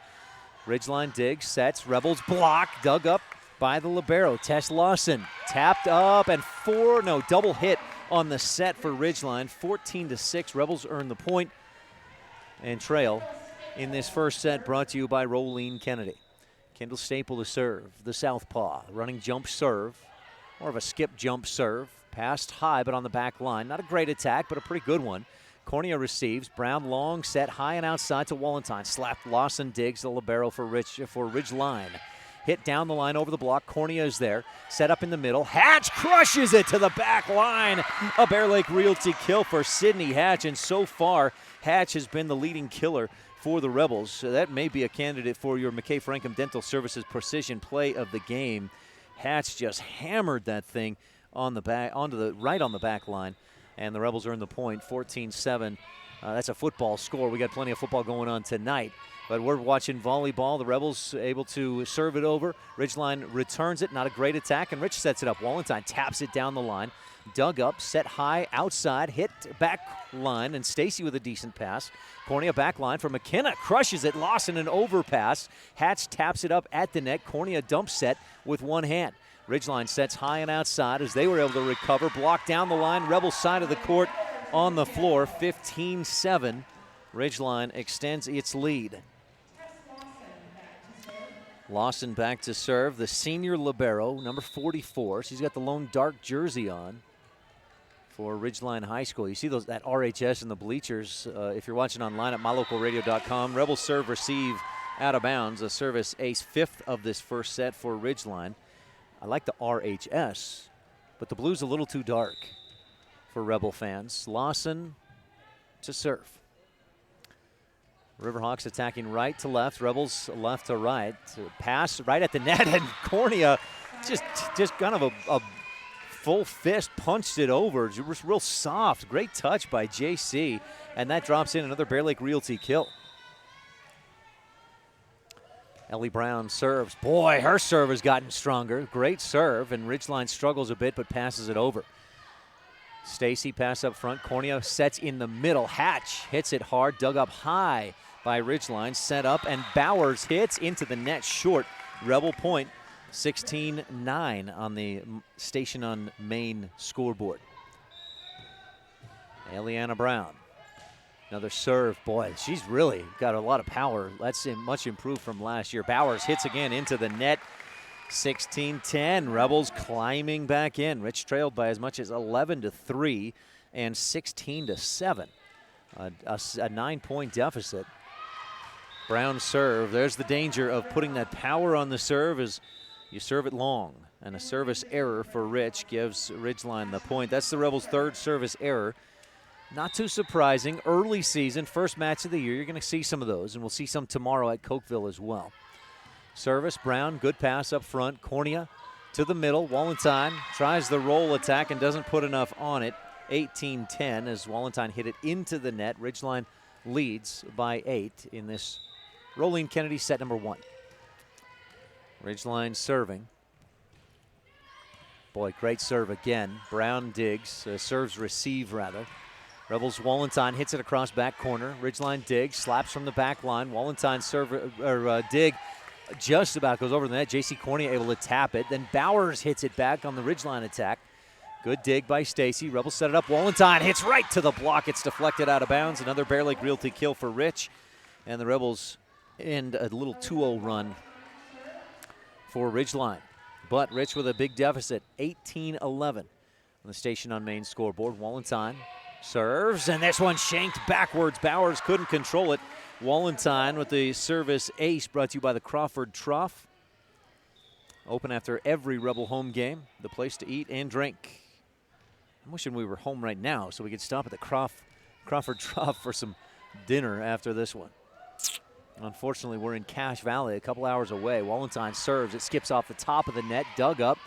Ridgeline digs, sets. Rebels block, dug up by the libero. Tess Lawson tapped up, and double hit on the set for Ridgeline. 14-6. Rebels earn the point and trail in this first set, brought to you by Rolene Kennedy. Kendall Staple to serve, the southpaw. Running jump serve, more of a skip jump serve. Passed high, but on the back line. Not a great attack, but a pretty good one. Cornea receives. Brown long set high and outside to Wallenstein. Slapped. Lawson digs the libero for Ridgeline. Hit down the line over the block. Cornea is there. Set up in the middle. Hatch crushes it to the back line. A Bear Lake Realty kill for Sydney Hatch. And so far, Hatch has been the leading killer for the Rebels. So that may be a candidate for your McKay Frankham Dental Services Precision Play of the game. Hatch just hammered that thing on the back, right on the back line. And the Rebels earn the point, 14-7. That's a football score. We got plenty of football going on tonight. But we're watching volleyball. The Rebels able to serve it over. Ridgeline returns it. Not a great attack. And Rich sets it up. Wallenstein taps it down the line. Dug up, set high, outside, hit back line. And Stacy with a decent pass. Cornea back line for McKenna. Crushes it. Lost in an overpass. Hatch taps it up at the net. Cornea dump set with one hand. Ridgeline sets high and outside as they were able to recover. Block down the line. Rebel side of the court on the floor. 15-7. Ridgeline extends its lead. Lawson back to serve, the senior libero, number 44. She's got the lone dark jersey on for Ridgeline High School. You see that RHS in the bleachers if you're watching online at mylocalradio.com. Rebels serve, receive, out of bounds. A service ace, 5th of this first set for Ridgeline. I like the RHS, but the blue's a little too dark for Rebel fans. Lawson to serve. Riverhawks attacking right to left, Rebels left to right. Pass right at the net, and Cornea just kind of a full fist punched it over. It was real soft. Great touch by JC, and that drops in another Bear Lake Realty kill. Ellie Brown serves. Boy, her serve has gotten stronger. Great serve, and Ridgeline struggles a bit but passes it over. Stacy pass up front. Cornea sets in the middle. Hatch hits it hard, dug up high by Ridgeline, set up, and Bowers hits into the net short. Rebel point, 16-9 on the Station on Main scoreboard. Eliana Brown, another serve. Boy, she's really got a lot of power. That's much improved from last year. Bowers hits again into the net. 16-10, Rebels climbing back in. Rich trailed by as much as 11-3 and 16-7. A 9-point deficit. Brown serve. There's the danger of putting that power on the serve as you serve it long. And a service error for Rich gives Ridgeline the point. That's the Rebels' 3rd service error. Not too surprising. Early season, first match of the year. You're going to see some of those, and we'll see some tomorrow at Cokeville as well. Service, Brown, good pass up front. Cornea to the middle. Wallenstein tries the roll attack and doesn't put enough on it. 18-10 as Wallenstein hit it into the net. Ridgeline leads by 8 in this Rolene Kennedy set number 1. Ridgeline serving. Boy, great serve again. Brown digs, serves receive rather. Rebels Wallenstein hits it across back corner. Ridgeline digs, slaps from the back line. Wallenstein dig just about goes over the net. J.C. Cornea able to tap it. Then Bowers hits it back on the Ridgeline attack. Good dig by Stacy. Rebels set it up. Wallenstein hits right to the block. It's deflected out of bounds. Another Bear Lake Realty kill for Rich. And the Rebels end a little 2-0 run for Ridgeline. But Rich with a big deficit, 18-11 on the Station on Main scoreboard. Wallenstein serves, and this one shanked backwards. Bowers couldn't control it. Wallenstein with the service ace, brought to you by the Crawford Trough. Open after every Rebel home game, the place to eat and drink. I'm wishing we were home right now so we could stop at the Crawford Trough for some dinner after this one. Unfortunately, we're in Cache Valley, a couple hours away. Wallenstein serves. It skips off the top of the net, dug up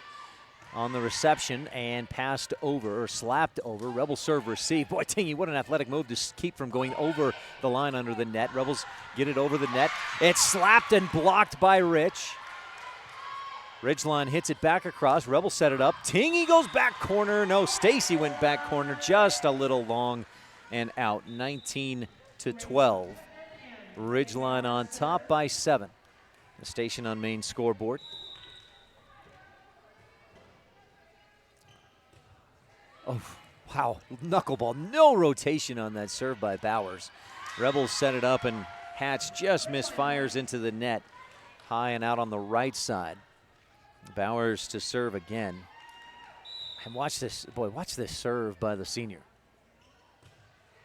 on the reception, and passed over, or slapped over. Rebel serve receive. Boy, Tingy, what an athletic move to keep from going over the line under the net. Rebels get it over the net. It's slapped and blocked by Rich. Ridgeline hits it back across. Rebel set it up. Tingy goes back corner. No, Stacy went back corner just a little long and out. 19-12. Ridgeline on top by 7. The Station on Main scoreboard. Oh, wow. Knuckleball. No rotation on that serve by Bowers. Rebels set it up, and Hatch just misfires into the net. High and out on the right side. Bowers to serve again. And watch this. Boy, watch this serve by the senior.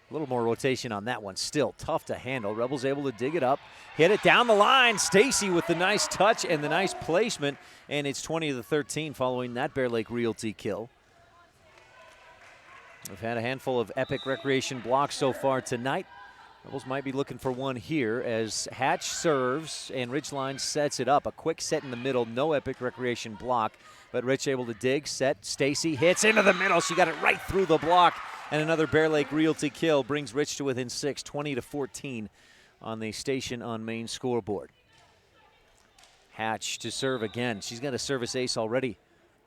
A little more rotation on that one. Still tough to handle. Rebels able to dig it up, hit it down the line. Stacy with the nice touch and the nice placement, and it's 20-13 following that Bear Lake Realty kill. We've had a handful of epic recreation blocks so far tonight. Rebels might be looking for one here as Hatch serves and Ridgeline sets it up. A quick set in the middle, no epic recreation block, but Rich able to dig, set. Stacy hits into the middle. She got it right through the block. And another Bear Lake Realty kill brings Rich to within 6, 20-14 on the Station on Main scoreboard. Hatch to serve again. She's got a service ace already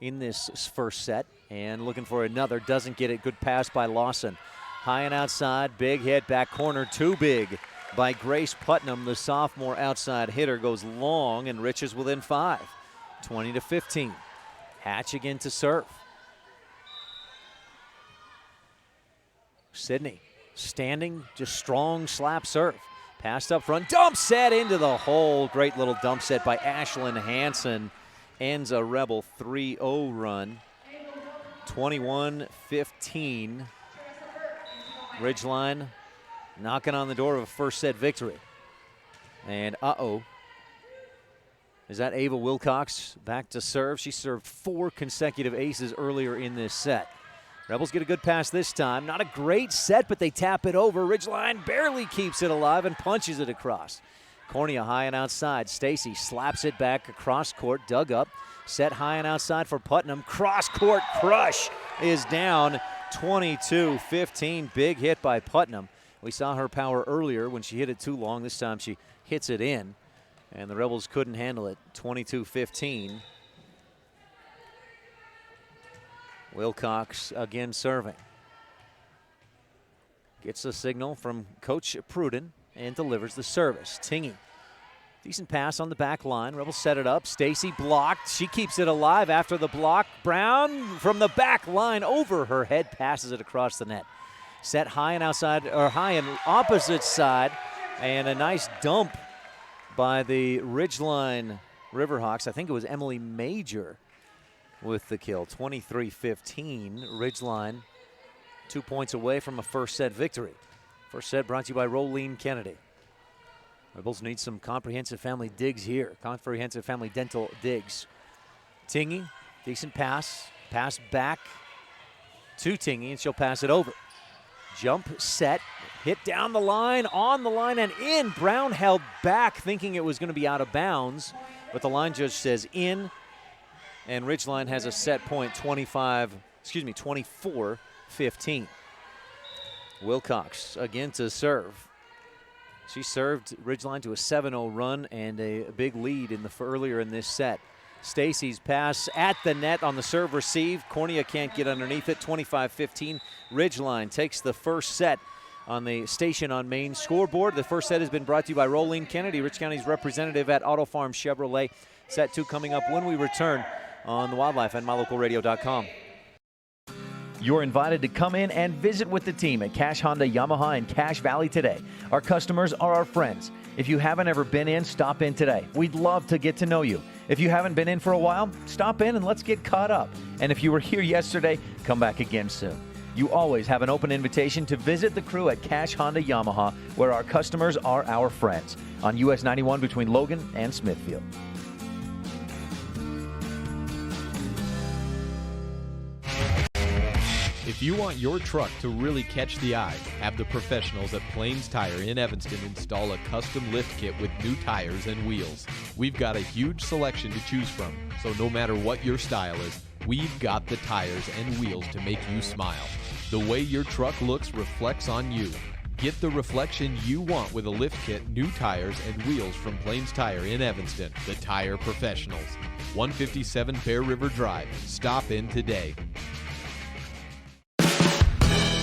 in this first set. And looking for another, doesn't get it. Good pass by Lawson. High and outside, big hit, back corner, too big by Grace Putnam. The sophomore outside hitter goes long, and Rich is within 5, 20-15. Hatch again to serve. Sydney standing, just strong slap serve. Passed up front, dump set into the hole. Great little dump set by Ashlyn Hansen. Ends a Rebel 3-0 run. 21-15. Ridgeline knocking on the door of a first set victory. And is that Ava Wilcox back to serve? She served 4 consecutive aces earlier in this set. Rebels get a good pass this time. Not a great set, but they tap it over. Ridgeline barely keeps it alive and punches it across. Cornea high and outside. Stacy slaps it back across court, dug up. Set high and outside for Putnam. Cross court crush is down. 22-15. Big hit by Putnam. We saw her power earlier when she hit it too long. This time she hits it in, and the Rebels couldn't handle it. 22-15. Wilcox again serving. Gets the signal from Coach Pruden and delivers the service. Tingy, decent pass on the back line. Rebels set it up. Stacy blocked. She keeps it alive after the block. Brown from the back line over her head passes it across the net. Set high and outside, or high and opposite side, and a nice dump by the Ridgeline Riverhawks. I think it was Emily Major with the kill. 23-15. Ridgeline 2 points away from a first set victory. First set brought to you by Rolene Kennedy. Rebels need some comprehensive family digs here. Comprehensive family dental digs. Tingy, decent pass. Pass back to Tingy, and she'll pass it over. Jump set, hit down the line, on the line and in. Brown held back thinking it was going to be out of bounds, but the line judge says in. And Ridgeline has a set point, 24-15. Wilcox again to serve. She served Ridgeline to a 7-0 run and a big lead earlier in this set. Stacy's pass at the net on the serve receive. Cornea can't get underneath it. 25-15. Ridgeline takes the first set on the Station on Main scoreboard. The first set has been brought to you by Rolene Kennedy, Rich County's representative at Auto Farm Chevrolet. Set 2 coming up when we return on the Wildlife and MyLocalRadio.com. You're invited to come in and visit with the team at Cache Honda Yamaha in Cache Valley today. Our customers are our friends. If you haven't ever been in, stop in today. We'd love to get to know you. If you haven't been in for a while, stop in and let's get caught up. And if you were here yesterday, come back again soon. You always have an open invitation to visit the crew at Cache Honda Yamaha, where our customers are our friends, on US 91 between Logan and Smithfield. If you want your truck to really catch the eye, have the professionals at Plains Tire in Evanston install a custom lift kit with new tires and wheels. We've got a huge selection to choose from, so no matter what your style is, we've got the tires and wheels to make you smile. The way your truck looks reflects on you. Get the reflection you want with a lift kit, new tires, and wheels from Plains Tire in Evanston, the tire professionals. 157 Bear River Drive. Stop in today.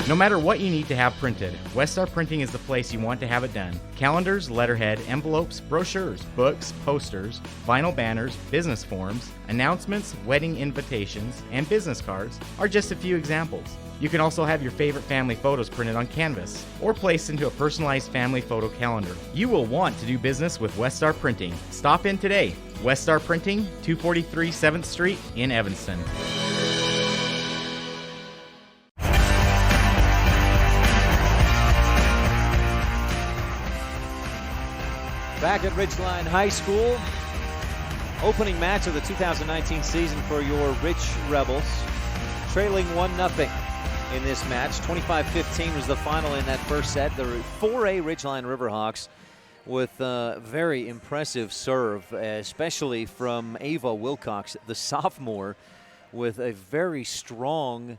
No matter what you need to have printed, Westar Printing is the place you want to have it done. Calendars, letterhead, envelopes, brochures, books, posters, vinyl banners, business forms, announcements, wedding invitations, and business cards are just a few examples. You can also have your favorite family photos printed on canvas or placed into a personalized family photo calendar. You will want to do business with Westar Printing. Stop in today. Westar Printing, 243 7th Street in Evanston. Back at Ridgeline High School, opening match of the 2019 season for your Rich Rebels. Trailing 1-0 in this match. 25-15 was the final in that first set. The 4A Ridgeline Riverhawks with a very impressive serve, especially from Ava Wilcox, the sophomore, with a very strong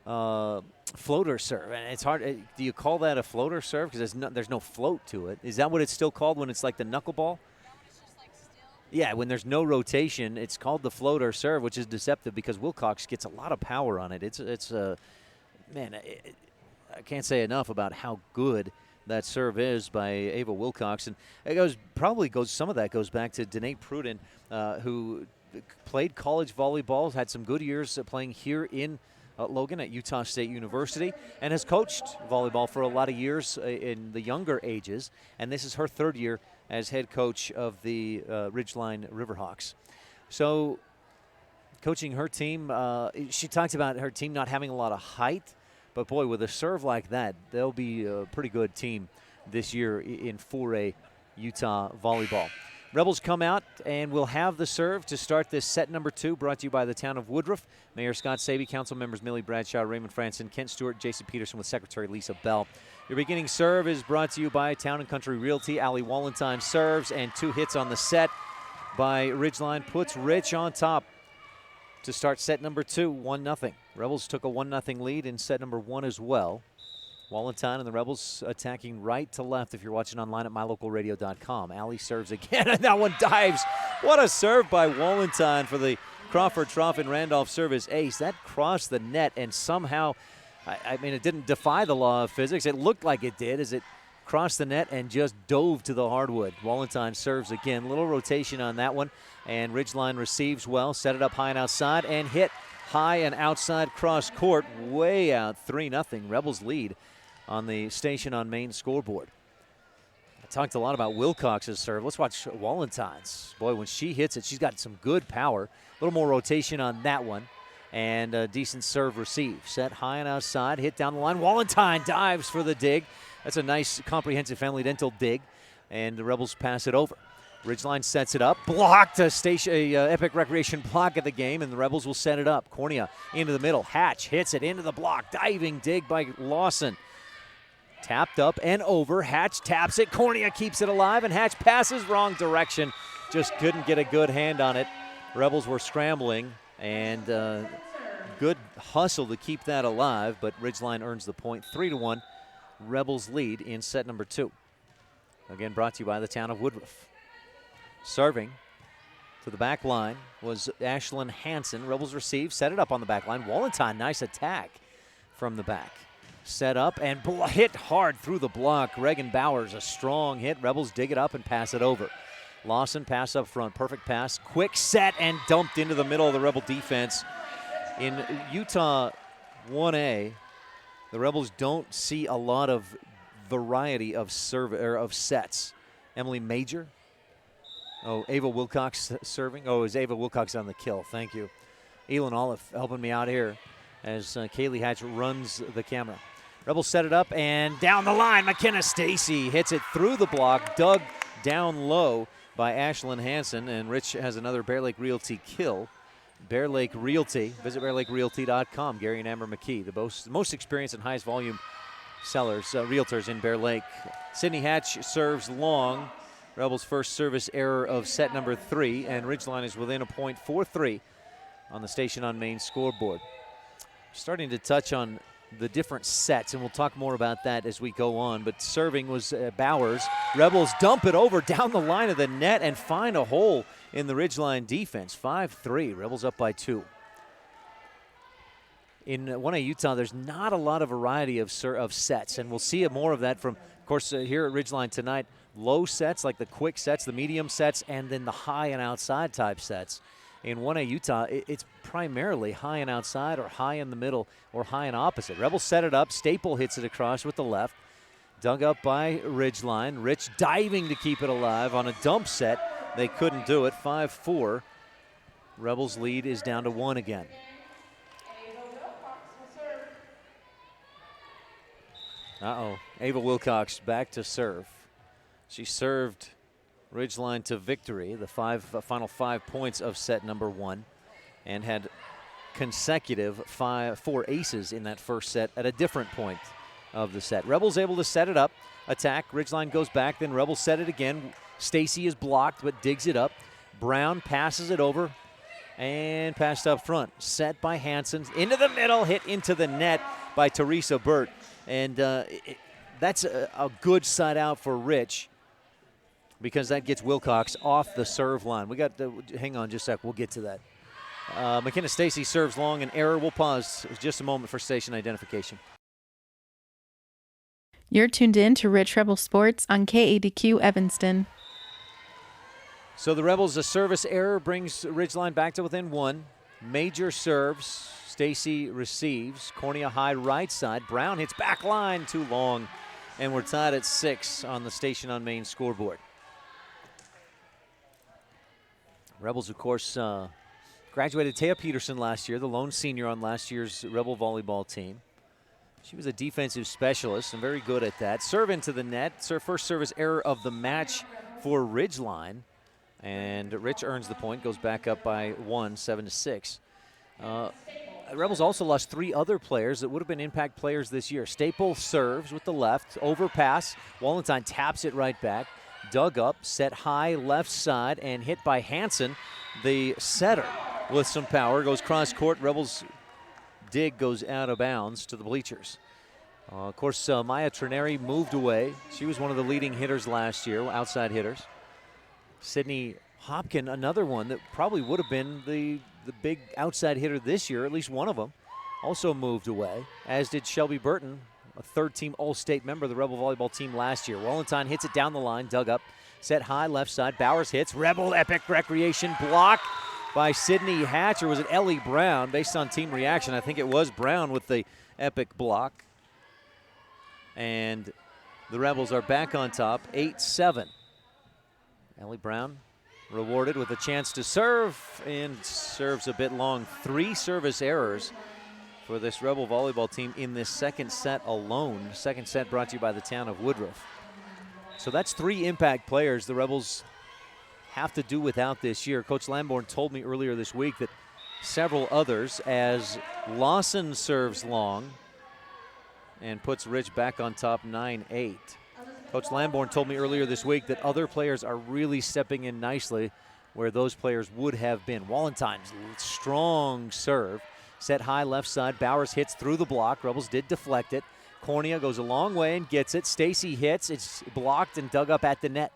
floater serve. And it's hard. Do you call that a floater serve? Because there's no float to it. Is that what it's still called when it's like the knuckleball? Yeah, when there's no rotation, it's called the floater serve, which is deceptive because Wilcox gets a lot of power on it. Man, I can't say enough about how good that serve is by Ava Wilcox. And some of that goes back to Danae Pruden, who played college volleyball, had some good years playing here in Logan at Utah State University, and has coached volleyball for a lot of years in the younger ages. And this is her third year as head coach of the Ridgeline Riverhawks. So coaching her team, she talked about her team not having a lot of height, but boy, with a serve like that, they'll be a pretty good team this year in 4A Utah volleyball. Rebels come out and will have the serve to start this set number 2, brought to you by the town of Woodruff. Mayor Scott Sabey, council members Millie Bradshaw, Raymond Franson, Kent Stewart, Jason Peterson with Secretary Lisa Bell. Your beginning serve is brought to you by Town and Country Realty. Allie Wallenstein serves, and 2 hits on the set by Ridgeline puts Rich on top to start set number 2, 1-0. Rebels took a 1-0 lead in set number 1 as well. Wallenstein and the Rebels attacking right to left if you're watching online at mylocalradio.com. Allie serves again, and that one dives. What a serve by Wallenstein for the Crawford Trough and Randolph service ace. That crossed the net, and somehow, I mean, it didn't defy the law of physics. It looked like it did as it crossed the net and just dove to the hardwood. Wallenstein serves again. Little rotation on that one, and Ridgeline receives well, set it up high and outside, and hit high and outside cross court, way out, 3-0. Rebels lead on the Station on Main scoreboard. I talked a lot about Wilcox's serve. Let's watch Wallenstein's. Boy, when she hits it, she's got some good power. A little more rotation on that one, and a decent serve receive. Set high and outside, hit down the line. Wallenstein dives for the dig. That's a nice comprehensive family dental dig, and the Rebels pass it over. Ridgeline sets it up, blocked a Epic Recreation block at the game, and the Rebels will set it up. Cornea into the middle. Hatch hits it into the block. Diving dig by Lawson. Tapped up and over. Hatch taps it. Cornea keeps it alive, and Hatch passes wrong direction. Just couldn't get a good hand on it. Rebels were scrambling, and good hustle to keep that alive, but Ridgeline earns the point. 3-1. Rebels lead in set number 2. Again, brought to you by the town of Woodruff. Serving to the back line was Ashlyn Hansen. Rebels receive, set it up on the back line. Wallenstein, nice attack from the back. Set up and hit hard through the block. Reagan Bowers, a strong hit. Rebels dig it up and pass it over. Lawson pass up front, perfect pass. Quick set and dumped into the middle of the Rebel defense. In Utah 1A, the Rebels don't see a lot of variety of sets. Emily Major. Oh, Ava Wilcox serving. Oh, is Ava Wilcox on the kill? Thank you. Elin Olive helping me out here as Kaylee Hatch runs the camera. Rebels set it up and down the line. McKenna Stacy hits it through the block, dug down low by Ashlyn Hansen, and Rich has another Bear Lake Realty kill. Bear Lake Realty, visit bearlakerealty.com. Gary and Amber McKee, the most experienced and highest volume realtors in Bear Lake. Sydney Hatch serves long. Rebels' first service error of set number 3, and Ridgeline is within a point, 4-3 on the Station on Main scoreboard. Starting to touch on the different sets, and we'll talk more about that as we go on, but serving was Bowers. Rebels dump it over down the line of the net and find a hole in the Ridgeline defense. 5-3, Rebels up by 2. In 1A Utah, there's not a lot of variety of sets, and we'll see more of that from, of course, here at Ridgeline tonight. Low sets like the quick sets, the medium sets, and then the high and outside type sets. In 1A Utah, it's primarily high and outside or high in the middle or high and opposite. Rebels set it up. Staple hits it across with the left. Dug up by Ridgeline. Rich diving to keep it alive on a dump set. They couldn't do it. 5-4. Rebels' lead is down to 1 again. Ava Wilcox back to serve. She served Ridgeline to victory, the final 5 points of set number 1, and had consecutive 4 aces in that first set at a different point of the set. Rebels able to set it up, attack. Ridgeline goes back, then Rebels set it again. Stacy is blocked but digs it up. Brown passes it over and passed up front. Set by Hansen, into the middle, hit into the net by Teresa Burt. And that's a good side out for Rich, because that gets Wilcox off the serve line. We got hang on just a sec, we'll get to that. McKenna Stacy serves long, an error. We'll pause just a moment for station identification. You're tuned in to Rich Rebel Sports on KADQ Evanston. So the Rebels, a service error brings Ridgeline back to within 1. Major serves. Stacy receives. Cornea high right side. Brown hits back line, too long. And we're tied at 6 on the Station on Main scoreboard. Rebels, of course, graduated Taya Peterson last year, the lone senior on last year's Rebel volleyball team. She was a defensive specialist and very good at that. Serve into the net. It's her first service error of the match for Ridgeline. And Rich earns the point, goes back up by 1, 7-6. Rebels also lost 3 other players that would have been impact players this year. Staple serves with the left, overpass. Wallenstein taps it right back. Dug up, set high left side, and hit by Hansen, the setter, with some power. Goes cross court. Rebels dig goes out of bounds to the bleachers. Of course, Maya Trineri moved away. She was one of the leading hitters last year, outside hitters. Sydney Hopkin, another one that probably would have been the big outside hitter this year, at least one of them, also moved away, as did Shelby Burton, a third-team All-State member of the Rebel volleyball team last year. Wallenstein hits it down the line, dug up, set high left side. Bowers hits, Rebel Epic Recreation block by Sydney Hatch, or was it Ellie Brown? Based on team reaction, I think it was Brown with the Epic block. And the Rebels are back on top, 8-7. Ellie Brown rewarded with a chance to serve, and serves a bit long. 3 service errors for this Rebel volleyball team in this second set alone. Second set brought to you by the town of Woodruff. So that's 3 impact players the Rebels have to do without this year. Coach Lamborn told me earlier this week that several others, as Lawson serves long and puts Rich back on top 9-8. Coach Lamborn told me earlier this week that other players are really stepping in nicely where those players would have been. Wallenstein's strong serve, set high left side. Bowers hits through the block. Rebels did deflect it. Cornea goes a long way and gets it. Stacy hits. It's blocked and dug up at the net.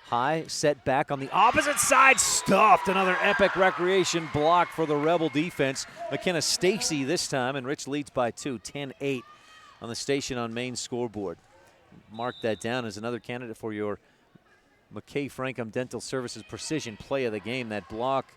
High, set back on the opposite side. Stuffed. Another Epic Recreation block for the Rebel defense. McKenna Stacy this time, and Rich leads by 2, 10-8 on the Station on Main scoreboard. Mark that down as another candidate for your McKay Frankham Dental Services Precision Play of the Game. That block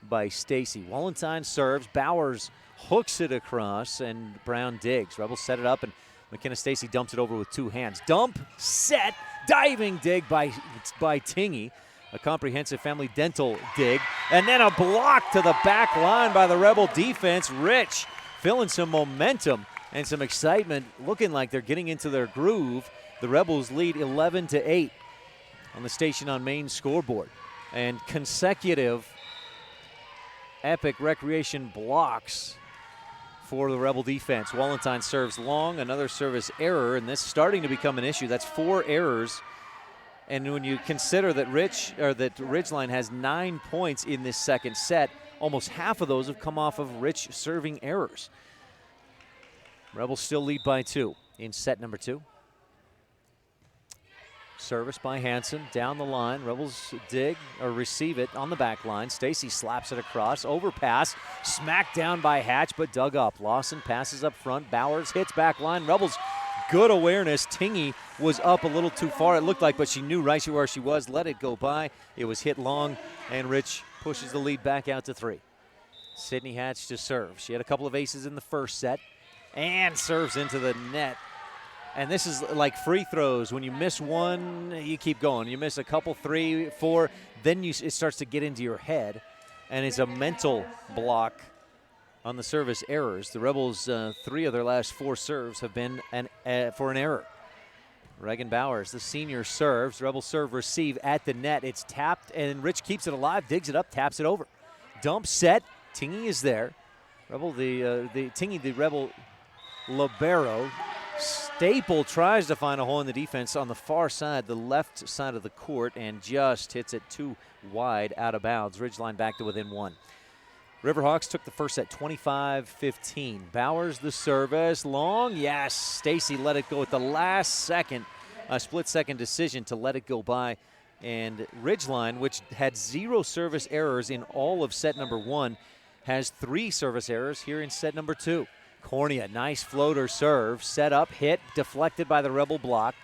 by Stacy. Wallenstein serves. Bowers hooks it across, and Brown digs. Rebels set it up, and McKenna Stacy dumps it over with 2 hands. Dump, set, diving dig by Tingy. A comprehensive family dental dig. And then a block to the back line by the Rebel defense. Rich feeling some momentum and some excitement, looking like they're getting into their groove. The Rebels lead 11-8 on the Station on Main scoreboard. And consecutive Epic Recreation blocks for the Rebel defense. Wallenstein serves long, another service error, and this is starting to become an issue. That's 4 errors. And when you consider that Ridgeline has 9 points in this second set, almost half of those have come off of Rich serving errors. Rebels still lead by 2 in set number 2. Service by Hansen down the line. Rebels dig or receive it on the back line. Stacy slaps it across. Overpass. Smacked down by Hatch, but dug up. Lawson passes up front. Bowers hits back line. Rebels, good awareness. Tingy was up a little too far, it looked like, but she knew right where she was. Let it go by. It was hit long, and Rich pushes the lead back out to 3. Sydney Hatch to serve. She had a couple of aces in the first set and serves into the net. And this is like free throws. When you miss one, you keep going. You miss a couple, 3, 4, then it starts to get into your head. And it's a mental block on the service errors. The Rebels, 3 of their last 4 serves have been for an error. Reagan Bowers, the senior, serves. Rebel serve receive at the net. It's tapped, and Rich keeps it alive, digs it up, taps it over. Dump set. Tingy is there. Rebel, Tingy, the Rebel libero. Staple tries to find a hole in the defense on the far side, the left side of the court, and just hits it too wide out of bounds. Ridgeline back to within 1. Riverhawks took the first set 25-15. Bowers the service, long, yes. Stacy let it go at the last second, a split-second decision to let it go by. And Ridgeline, which had 0 service errors in all of set number 1, has 3 service errors here in set number 2. Cornea, nice floater serve, set up, hit, deflected by the Rebel block,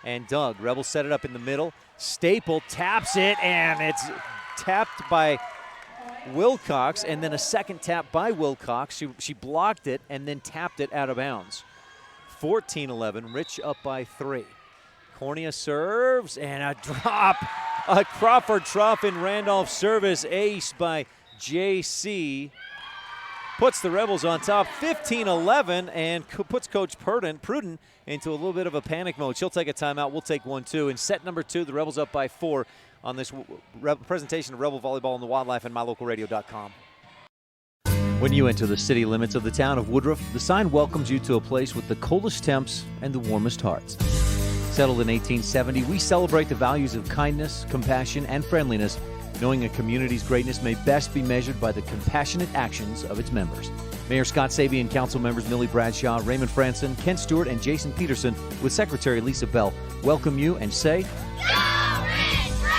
and Doug. Rebel set it up in the middle. Staple taps it, and it's tapped by Wilcox, and then a second tap by Wilcox. She blocked it and then tapped it out of bounds. 14-11, Rich up by 3. Cornea serves, and a drop. A Crawford Troffin Randolph service ace by JC. Puts the Rebels on top 15-11 and puts Coach Pruden into a little bit of a panic mode. She'll take a timeout. We'll take one, too. In set number 2, the Rebels up by 4 on this presentation of Rebel Volleyball and the Wildlife and MyLocalRadio.com. When you enter the city limits of the town of Woodruff, the sign welcomes you to a place with the coldest temps and the warmest hearts. Settled in 1870, we celebrate the values of kindness, compassion, and friendliness, knowing a community's greatness may best be measured by the compassionate actions of its members. Mayor Scott Sabian, council members Millie Bradshaw, Raymond Franson, Kent Stewart, and Jason Peterson, with Secretary Lisa Bell, welcome you and say, Go Ridge Rebels!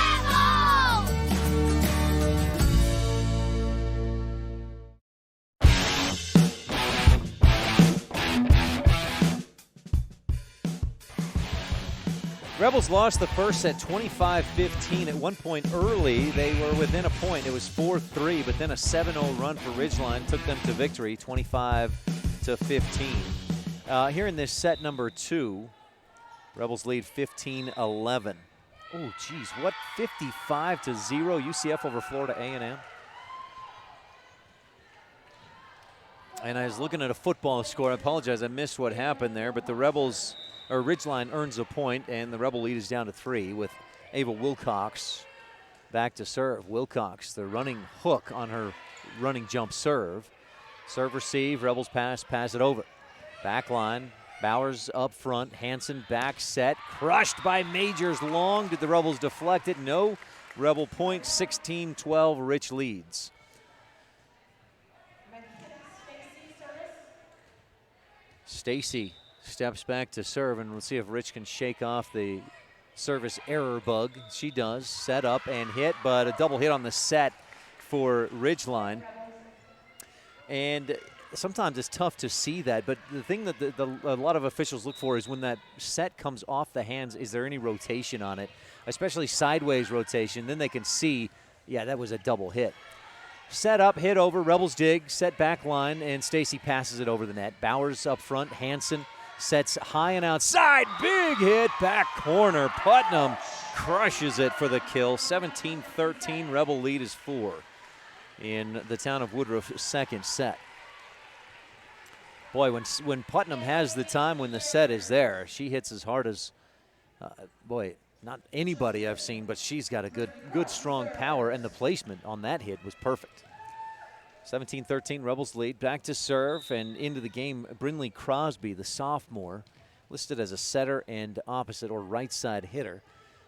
Rebels lost the first set 25-15. At one point early, they were within a point. It was 4-3, but then a 7-0 run for Ridgeline took them to victory, 25-15. Here in this set number 2, Rebels lead 15-11. Oh, geez, what 55-0 UCF over Florida A&M? And I was looking at a football score. I apologize, I missed what happened there, but the Rebels, or Ridgeline, earns a point, and the Rebel lead is down to 3 with Ava Wilcox back to serve. Wilcox, the running hook on her running jump serve. Serve receive, Rebels pass it over. Back line, Bowers up front, Hanson back set, crushed by Majors long. Did the Rebels deflect it? No. Rebel point, 16-12, Rich leads. Stacy steps back to serve, and we'll see if Rich can shake off the service error bug. She does. Set up and hit, but a double hit on the set for Ridgeline. And sometimes it's tough to see that, but the thing that a lot of officials look for is when that set comes off the hands, is there any rotation on it, especially sideways rotation. Then they can see, yeah, that was a double hit. Set up, hit over, Rebels dig, set back line, and Stacy passes it over the net. Bowers up front, Hanson sets high and outside, big hit, back corner. Putnam crushes it for the kill. 17-13, Rebel lead is 4 in the town of Woodruff's second set. Boy, when Putnam has the time, when the set is there, she hits as hard as, not anybody I've seen, but she's got a good strong power, and the placement on that hit was perfect. 17-13, Rebels lead. Back to serve and into the game, Brinley Crosby, the sophomore, listed as a setter and opposite or right side hitter.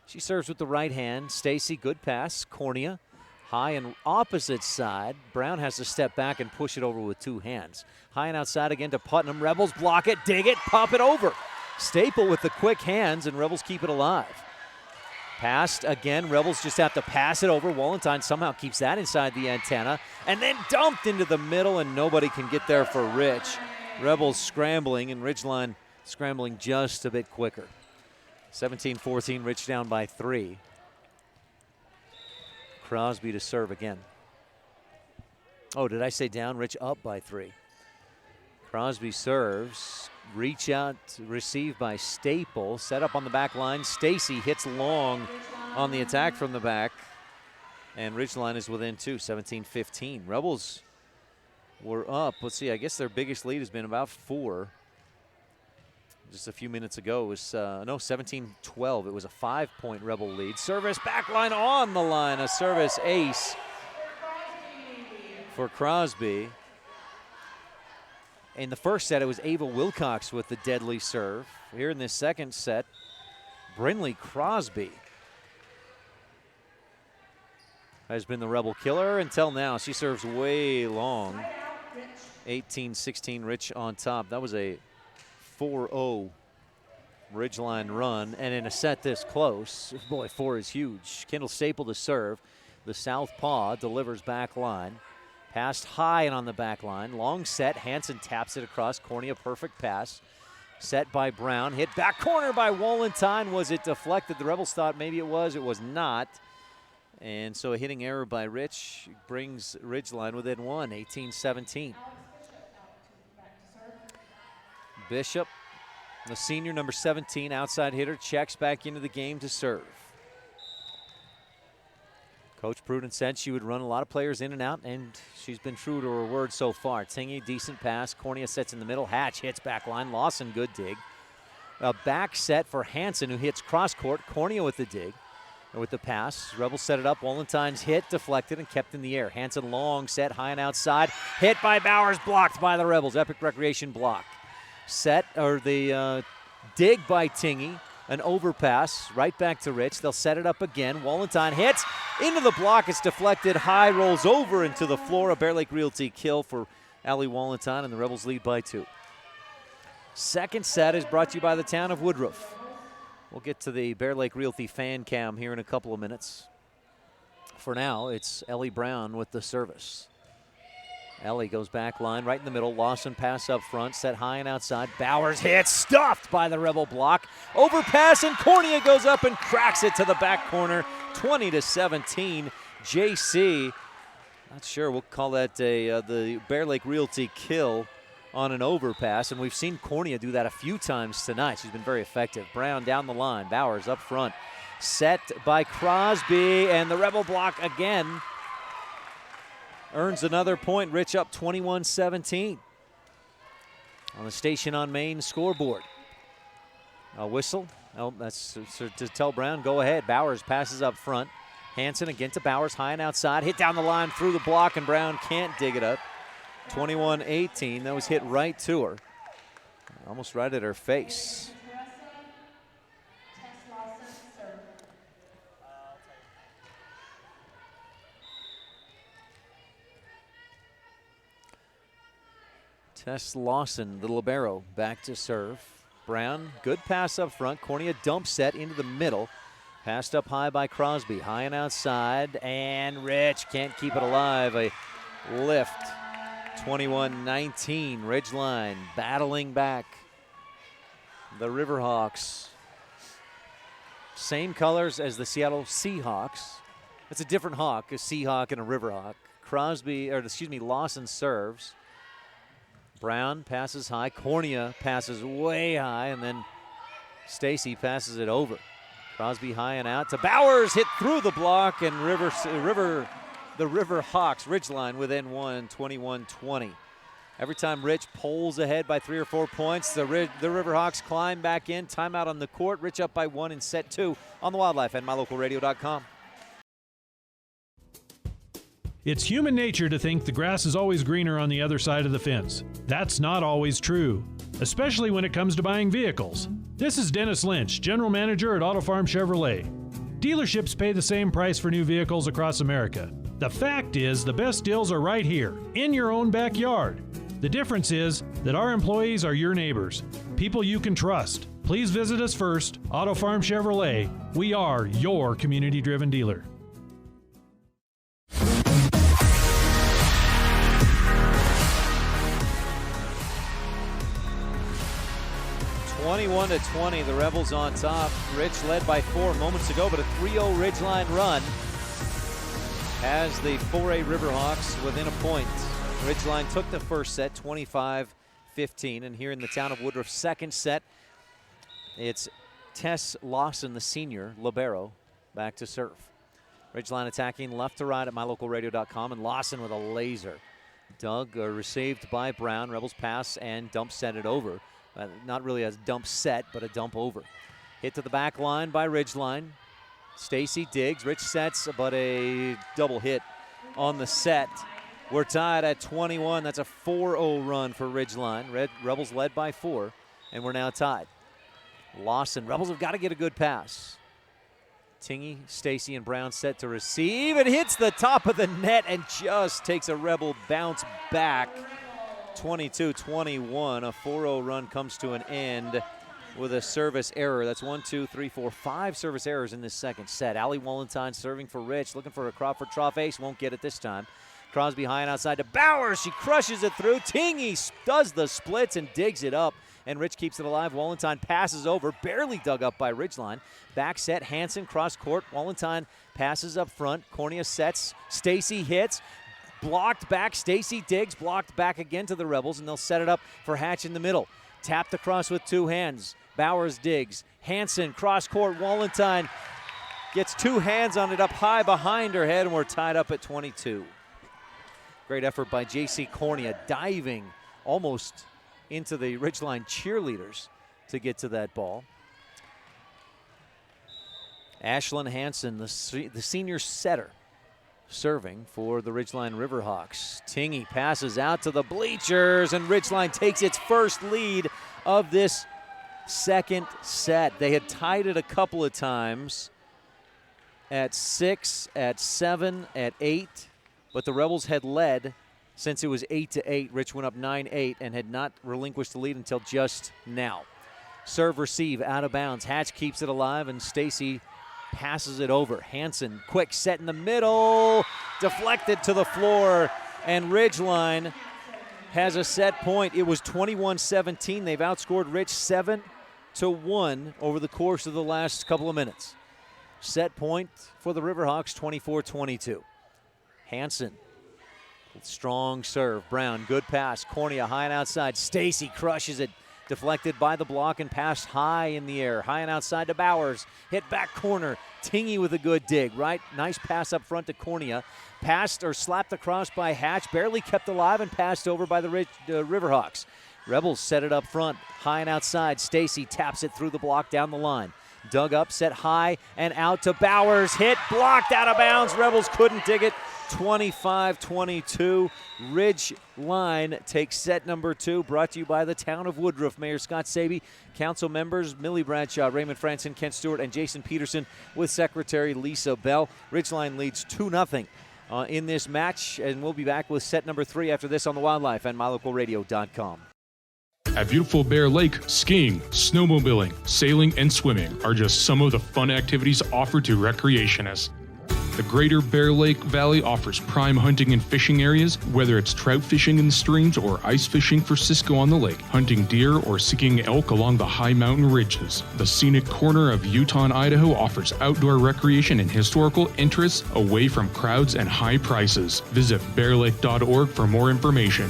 She serves with the right hand. Stacy, good pass. Cornea, high and opposite side. Brown has to step back and push it over with 2 hands. High and outside again to Putnam. Rebels block it, dig it, pop it over. Staple with the quick hands, and Rebels keep it alive. Passed again, Rebels just have to pass it over. Wallenstein somehow keeps that inside the antenna, and then dumped into the middle, and nobody can get there for Rich. Rebels scrambling, and Ridgeline scrambling just a bit quicker. 17-14, Rich down by 3. Crosby to serve again. Oh, did I say down? Rich up by 3. Crosby serves. Reach out, received by Staple. Set up on the back line. Stacy hits long on the attack from the back. And Ridgeline is within 2, 17-15. Rebels were up. Let's see, I guess their biggest lead has been about 4. just a few minutes ago. It was, 17-12. It was a 5-point Rebel lead. Service backline on the line. A service ace for Crosby. In the first set, it was Ava Wilcox with the deadly serve. Here in this second set, Brinley Crosby has been the Rebel killer until now. She serves way long. 18-16, Rich on top. That was a 4-0 Ridgeline run. And in a set this close, boy, 4 is huge. Kendall Staple to serve. The southpaw delivers back line. Passed high and on the back line. Long set. Hansen taps it across. Cornea, perfect pass. Set by Brown. Hit back corner by Wallenstein. Was it deflected? The Rebels thought maybe it was. It was not. And so a hitting error by Rich brings Ridgeline within 1, 18-17. Bishop, the senior, number 17, outside hitter, checks back into the game to serve. Coach Pruden said she would run a lot of players in and out, and she's been true to her word so far. Tingy, decent pass. Cornea sets in the middle. Hatch hits back line. Lawson, good dig. A back set for Hansen, who hits cross court. Cornea with the dig, with the pass. Rebels set it up. Wallenstein's hit, deflected, and kept in the air. Hansen long set, high and outside. Hit by Bowers, blocked by the Rebels. Epic Recreation block. Set, or the dig by Tingy. An overpass right back to Rich. They'll set it up again. Wallenstein hits into the block. It's deflected. High rolls over into the floor. A Bear Lake Realty kill for Allie Wallenstein, and the Rebels lead by 2. Second set is brought to you by the town of Woodruff. We'll get to the Bear Lake Realty fan cam here in a couple of minutes. For now, it's Ellie Brown with the service. Ellie goes back line right in the middle. Lawson pass up front, set high and outside. Bowers hits, stuffed by the Rebel block. Overpass, and Cornea goes up and cracks it to the back corner. 20-17. JC, not sure, we'll call that the Bear Lake Realty kill on an overpass, and we've seen Cornea do that a few times tonight. She's been very effective. Brown down the line, Bowers up front. Set by Crosby, and the Rebel block again. Earns another point. Rich up 21-17 on the Station on Main scoreboard. A whistle. Oh, that's to tell Brown, go ahead. Bowers passes up front. Hansen again to Bowers, high and outside. Hit down the line through the block, and Brown can't dig it up. 21-18. That was hit right to her. Almost right at her face. Tess Lawson, the libero, back to serve. Brown, good pass up front. Cornea dump set into the middle. Passed up high by Crosby. High and outside, and Rich can't keep it alive. A lift. 21-19. Ridgeline battling back. The Riverhawks. Same colors as the Seattle Seahawks. It's a different hawk, a Seahawk and a Riverhawk. Lawson serves. Brown passes high. Cornea passes way high, and then Stacy passes it over. Crosby high and out to Bowers, hit through the block, and the Riverhawks, Ridgeline within 1, 21-20. Every time Rich pulls ahead by 3 or 4 points, the Riverhawks climb back in. Timeout on the court. Rich up by 1 in set 2 on the Wildlife and MyLocalRadio.com. It's human nature to think the grass is always greener on the other side of the fence. That's not always true, especially when it comes to buying vehicles. This is Dennis Lynch, General Manager at Auto Farm Chevrolet. Dealerships pay the same price for new vehicles across America. The fact is, the best deals are right here, in your own backyard. The difference is that our employees are your neighbors, people you can trust. Please visit us first, Auto Farm Chevrolet. We are your community-driven dealer. 21-20, the Rebels on top. Rich led by 4 moments ago, but a 3-0 Ridgeline run has the 4A Riverhawks within a point. Ridgeline took the first set, 25-15, and here in the town of Woodruff, second set, it's Tess Lawson, the senior, libero, back to serve. Ridgeline attacking left to right at MyLocalRadio.com, and Lawson with a laser. Received by Brown. Rebels pass and dump set it over. Not really a dump set, but a dump over. Hit to the back line by Ridgeline. Stacy digs. Rich sets, but a double hit on the set. We're tied at 21. That's a 4-0 run for Ridgeline. Rebels led by 4, and we're now tied. Lawson. Rebels have got to get a good pass. Tingy, Stacy, and Brown set to receive. It hits the top of the net and just takes a Rebel bounce back. 22-21. A 4-0 run comes to an end with a service error. That's 5 service errors in this second set. Allie Wallenstein serving for Rich, looking for a Crawford Trough ace. Won't get it this time. Crosby high and outside to Bowers. She crushes it through. Tingy does the splits and digs it up, and Rich keeps it alive. Wallenstein passes over, barely dug up by Ridgeline. Back set, Hansen cross court. Wallenstein passes up front. Cornea sets. Stacy hits. Blocked back. Stacy digs. Blocked back again to the Rebels, and they'll set it up for Hatch in the middle. Tapped across with 2 hands. Bowers digs. Hansen cross court. Wallenstein gets 2 hands on it up high behind her head, and we're tied up at 22. Great effort by J.C. Cornea, diving almost into the Ridgeline cheerleaders to get to that ball. Ashlyn Hansen, the senior setter, serving for the Ridgeline Riverhawks. Tingy passes out to the bleachers, and Ridgeline takes its first lead of this second set. They had tied it a couple of times at 6, at 7, at 8, but the Rebels had led since it was 8-8. Rich went up 9-8 and had not relinquished the lead until just now. Serve receive out of bounds. Hatch keeps it alive, and Stacy passes it over. Hansen, quick set in the middle, deflected to the floor, and Ridgeline has a set point. It was 21-17. They've outscored Rich 7-1 over the course of the last couple of minutes. Set point for the Riverhawks, 24-22. Hansen, strong serve. Brown, good pass. Cornea high and outside. Stacy crushes it. Deflected by the block and passed high in the air. High and outside to Bowers. Hit back corner. Tingy with a good dig, right? Nice pass up front to Cornea. Passed or slapped across by Hatch. Barely kept alive and passed over by the Riverhawks. Rebels set it up front. High and outside. Stacy taps it through the block down the line. Dug up, set high and out to Bowers. Hit, blocked out of bounds. Rebels couldn't dig it. 25-22. Ridgeline takes set number 2, brought to you by the town of Woodruff. Mayor Scott Saby, council members Millie Bradshaw, Raymond Franson, Kent Stewart, and Jason Peterson with Secretary Lisa Bell. Ridgeline leads 2-0 in this match, and we'll be back with set number 3 after this on the Wildlife and MyLocalRadio.com. At beautiful Bear Lake, skiing, snowmobiling, sailing, and swimming are just some of the fun activities offered to recreationists. The Greater Bear Lake Valley offers prime hunting and fishing areas, whether it's trout fishing in the streams or ice fishing for Cisco on the lake, hunting deer or seeking elk along the high mountain ridges. The scenic corner of Utah and Idaho offers outdoor recreation and historical interests away from crowds and high prices. Visit bearlake.org for more information.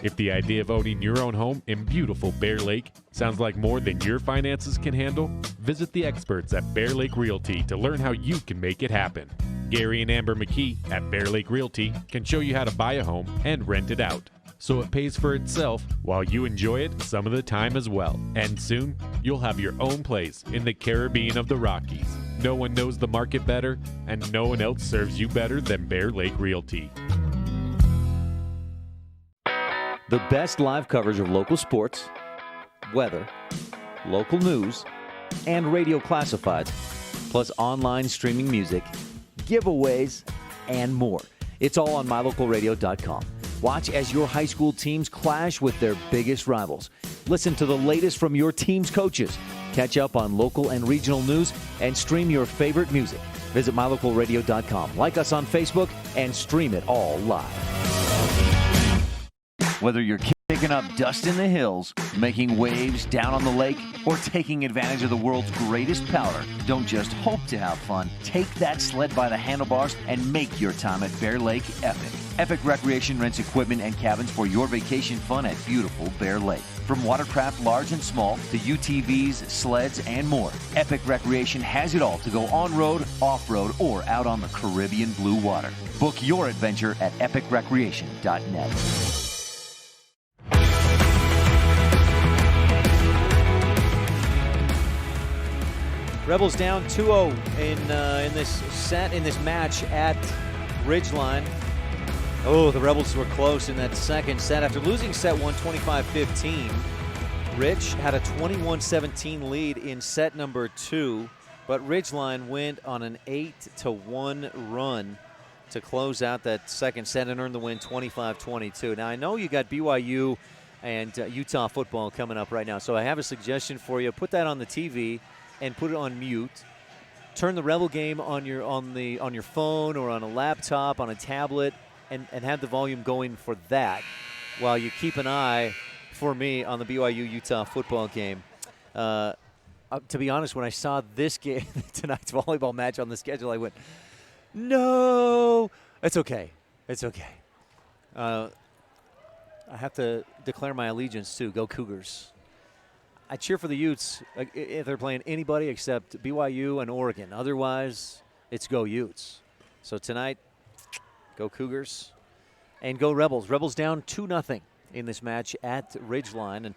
If the idea of owning your own home in beautiful Bear Lake sounds like more than your finances can handle, visit the experts at Bear Lake Realty to learn how you can make it happen. Gary and Amber McKee at Bear Lake Realty can show you how to buy a home and rent it out, so it pays for itself while you enjoy it some of the time as well. And soon, you'll have your own place in the Caribbean of the Rockies. No one knows the market better, and no one else serves you better than Bear Lake Realty. The best live coverage of local sports, weather, local news, and radio classifieds, plus online streaming music, giveaways, and more. It's all on MyLocalRadio.com. Watch as your high school teams clash with their biggest rivals. Listen to the latest from your team's coaches. Catch up on local and regional news and stream your favorite music. Visit MyLocalRadio.com. Like us on Facebook and stream it all live. Whether you're kicking kicking up dust in the hills, making waves down on the lake, or taking advantage of the world's greatest powder. Don't just hope to have fun. Take that sled by the handlebars and make your time at Bear Lake epic. Epic Recreation rents equipment and cabins for your vacation fun at beautiful Bear Lake. From watercraft large and small to UTVs, sleds, and more, Epic Recreation has it all to go on-road, off-road, or out on the Caribbean blue water. Book your adventure at epicrecreation.net. Rebels down 2-0 in this match at Ridgeline. Oh, the Rebels were close in that second set. After losing set 1, 25-15, Rich had a 21-17 lead in set number 2, but Ridgeline went on an 8-1 run to close out that second set and earn the win 25-22. Now, I know you got BYU and Utah football coming up right now, so I have a suggestion for you. Put that on the TV and put it on mute. Turn the Rebel game on your phone or on a laptop, on a tablet, and have the volume going for that while you keep an eye for me on the BYU-Utah football game. To be honest, when I saw this game, tonight's volleyball match on the schedule, I went, no, it's okay. It's okay. I have to declare my allegiance too. Go Cougars. I cheer for the Utes if they're playing anybody except BYU and Oregon. Otherwise, it's go Utes. So tonight, go Cougars and go Rebels. Rebels down 2-0 in this match at Ridgeline. And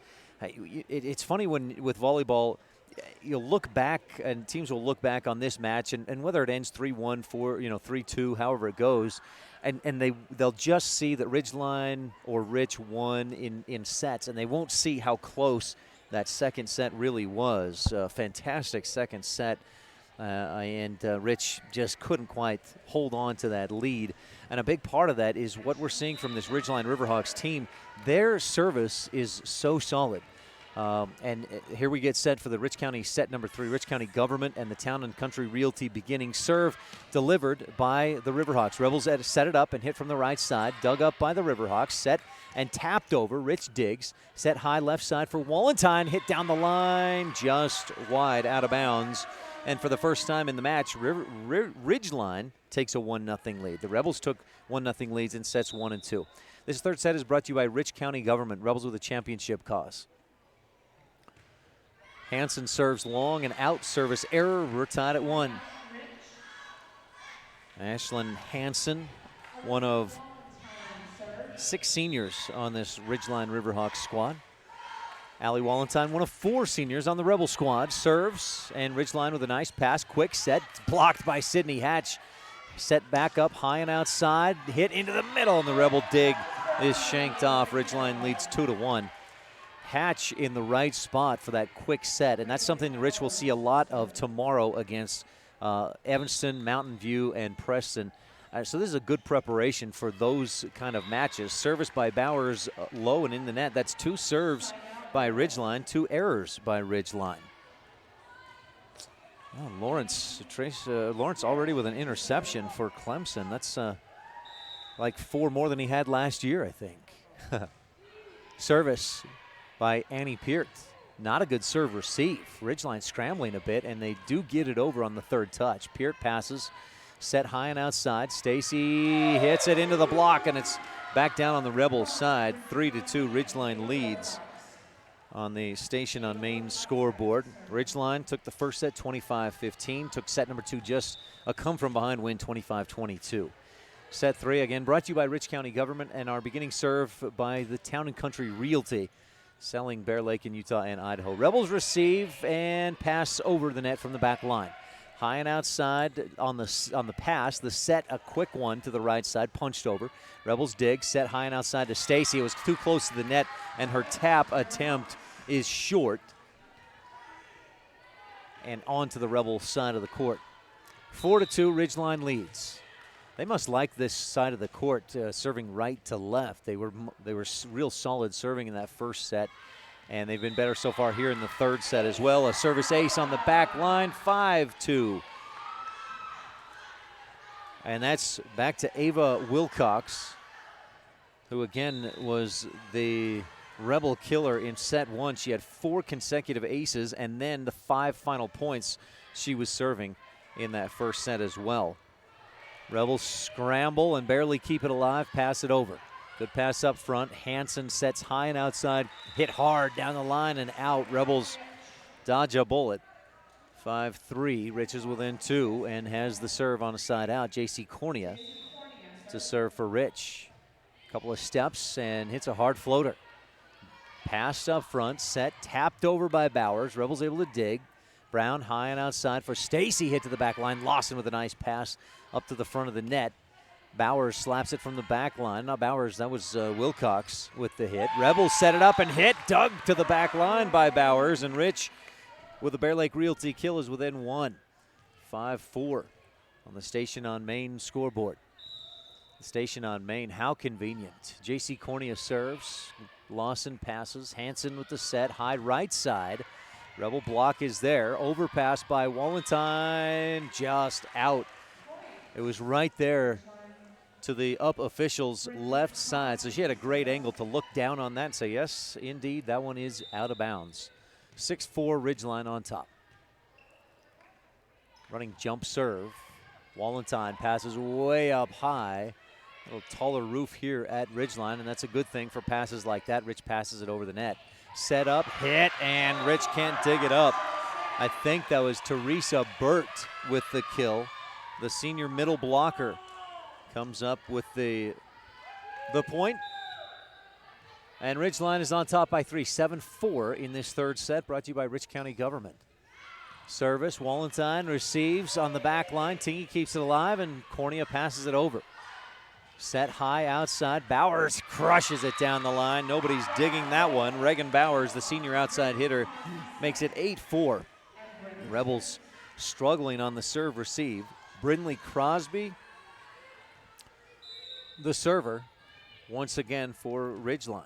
it's funny when with volleyball, you'll look back and teams will look back on this match and whether it ends 3-1, 4, 3-2, however it goes, and they'll just see that Ridgeline or Rich won in sets, and they won't see how close that second set really was. A fantastic second set. And Rich just couldn't quite hold on to that lead. And a big part of that is what we're seeing from this Ridgeline Riverhawks team. Their service is so solid. And here we get set for the Rich County set number 3, Rich County Government and the Town and Country Realty beginning serve delivered by the Riverhawks. Rebels set it up and hit from the right side, dug up by the Riverhawks, set and tapped over. Rich digs, set high left side for Wallentyne, hit down the line, just wide out of bounds. And for the first time in the match, Ridgeline takes a 1-0 lead. The Rebels took 1-0 leads in sets 1 and 2. This third set is brought to you by Rich County Government. Rebels with a championship cause. Hansen serves long and out, service error. We're tied at 1. Ashlyn Hansen, one of 6 seniors on this Ridgeline Riverhawks squad. Allie Wallentyne, one of 4 seniors on the Rebel squad, serves, and Ridgeline with a nice pass, quick set, blocked by Sydney Hatch. Set back up high and outside, hit into the middle, and the Rebel dig is shanked off. Ridgeline leads 2-1. Hatch in the right spot for that quick set, and that's something Rich will see a lot of tomorrow against Evanston, Mountain View, and Preston. So this is a good preparation for those kind of matches. Service by Bowers low and in the net. That's 2 serves by Ridgeline, 2 errors by Ridgeline. Oh, Lawrence already with an interception for Clemson. That's like 4 more than he had last year, I think. Service by Annie Peart. Not a good serve receive. Ridgeline scrambling a bit, and they do get it over on the third touch. Peart passes, set high and outside. Stacy hits it into the block, and it's back down on the Rebels side. 3-2, Ridgeline leads on the Station on Main scoreboard. Ridgeline took the first set 25-15, took set number 2 just a come-from-behind win 25-22. Set 3, again, brought to you by Rich County Government and our beginning serve by the Town and Country Realty, selling Bear Lake in Utah and Idaho. Rebels receive and pass over the net from the back line. High and outside on the pass, the set, a quick one to the right side, punched over. Rebels dig, set high and outside to Stacy. It was too close to the net, and her tap attempt is short and onto the Rebel side of the court. 4-2, Ridgeline leads. They must like this side of the court, serving right to left. They were real solid serving in that first set, and they've been better so far here in the third set as well. A service ace on the back line, 5-2. And that's back to Ava Wilcox, who again was the Rebel killer in set 1. She had 4 consecutive aces, and then the 5 final points she was serving in that first set as well. Rebels scramble and barely keep it alive, pass it over. Good pass up front. Hansen sets high and outside, hit hard down the line and out. Rebels dodge a bullet. 5-3, Rich is within 2 and has the serve on a side out. J.C. Cornea to serve for Rich. Couple of steps and hits a hard floater. Passed up front, set, tapped over by Bowers. Rebels able to dig. Brown high and outside for Stacy, hit to the back line. Lawson with a nice pass up to the front of the net. Bowers slaps it from the back line. Not Bowers, that was Wilcox with the hit. Rebels set it up and hit. Dug to the back line by Bowers, and Rich with a Bear Lake Realty kill is within 1. 5-4 on the Station on Main scoreboard. The Station on Main, how convenient. J.C. Cornea serves. Lawson passes. Hansen with the set. High right side. Rebel block is there. Overpass by Wallenstein. Just out. It was right there to the up official's left side. So she had a great angle to look down on that and say, yes, indeed, that one is out of bounds. 6-4 Ridgeline on top. Running jump serve. Wallenstein passes way up high. A little taller roof here at Ridgeline, and that's a good thing for passes like that. Rich passes it over the net. Set up, hit, and Rich can't dig it up. I think that was Teresa Burt with the kill. The senior middle blocker comes up with the point. And Ridgeline is on top by 3, 7-4 in this third set, brought to you by Rich County Government. Service, Wallenstein receives on the back line. Tingy keeps it alive, and Cornea passes it over. Set high outside. Bowers crushes it down the line. Nobody's digging that one. Reagan Bowers, the senior outside hitter, makes it 8-4. Rebels struggling on the serve receive. Brindley Crosby, the server, once again for Ridgeline.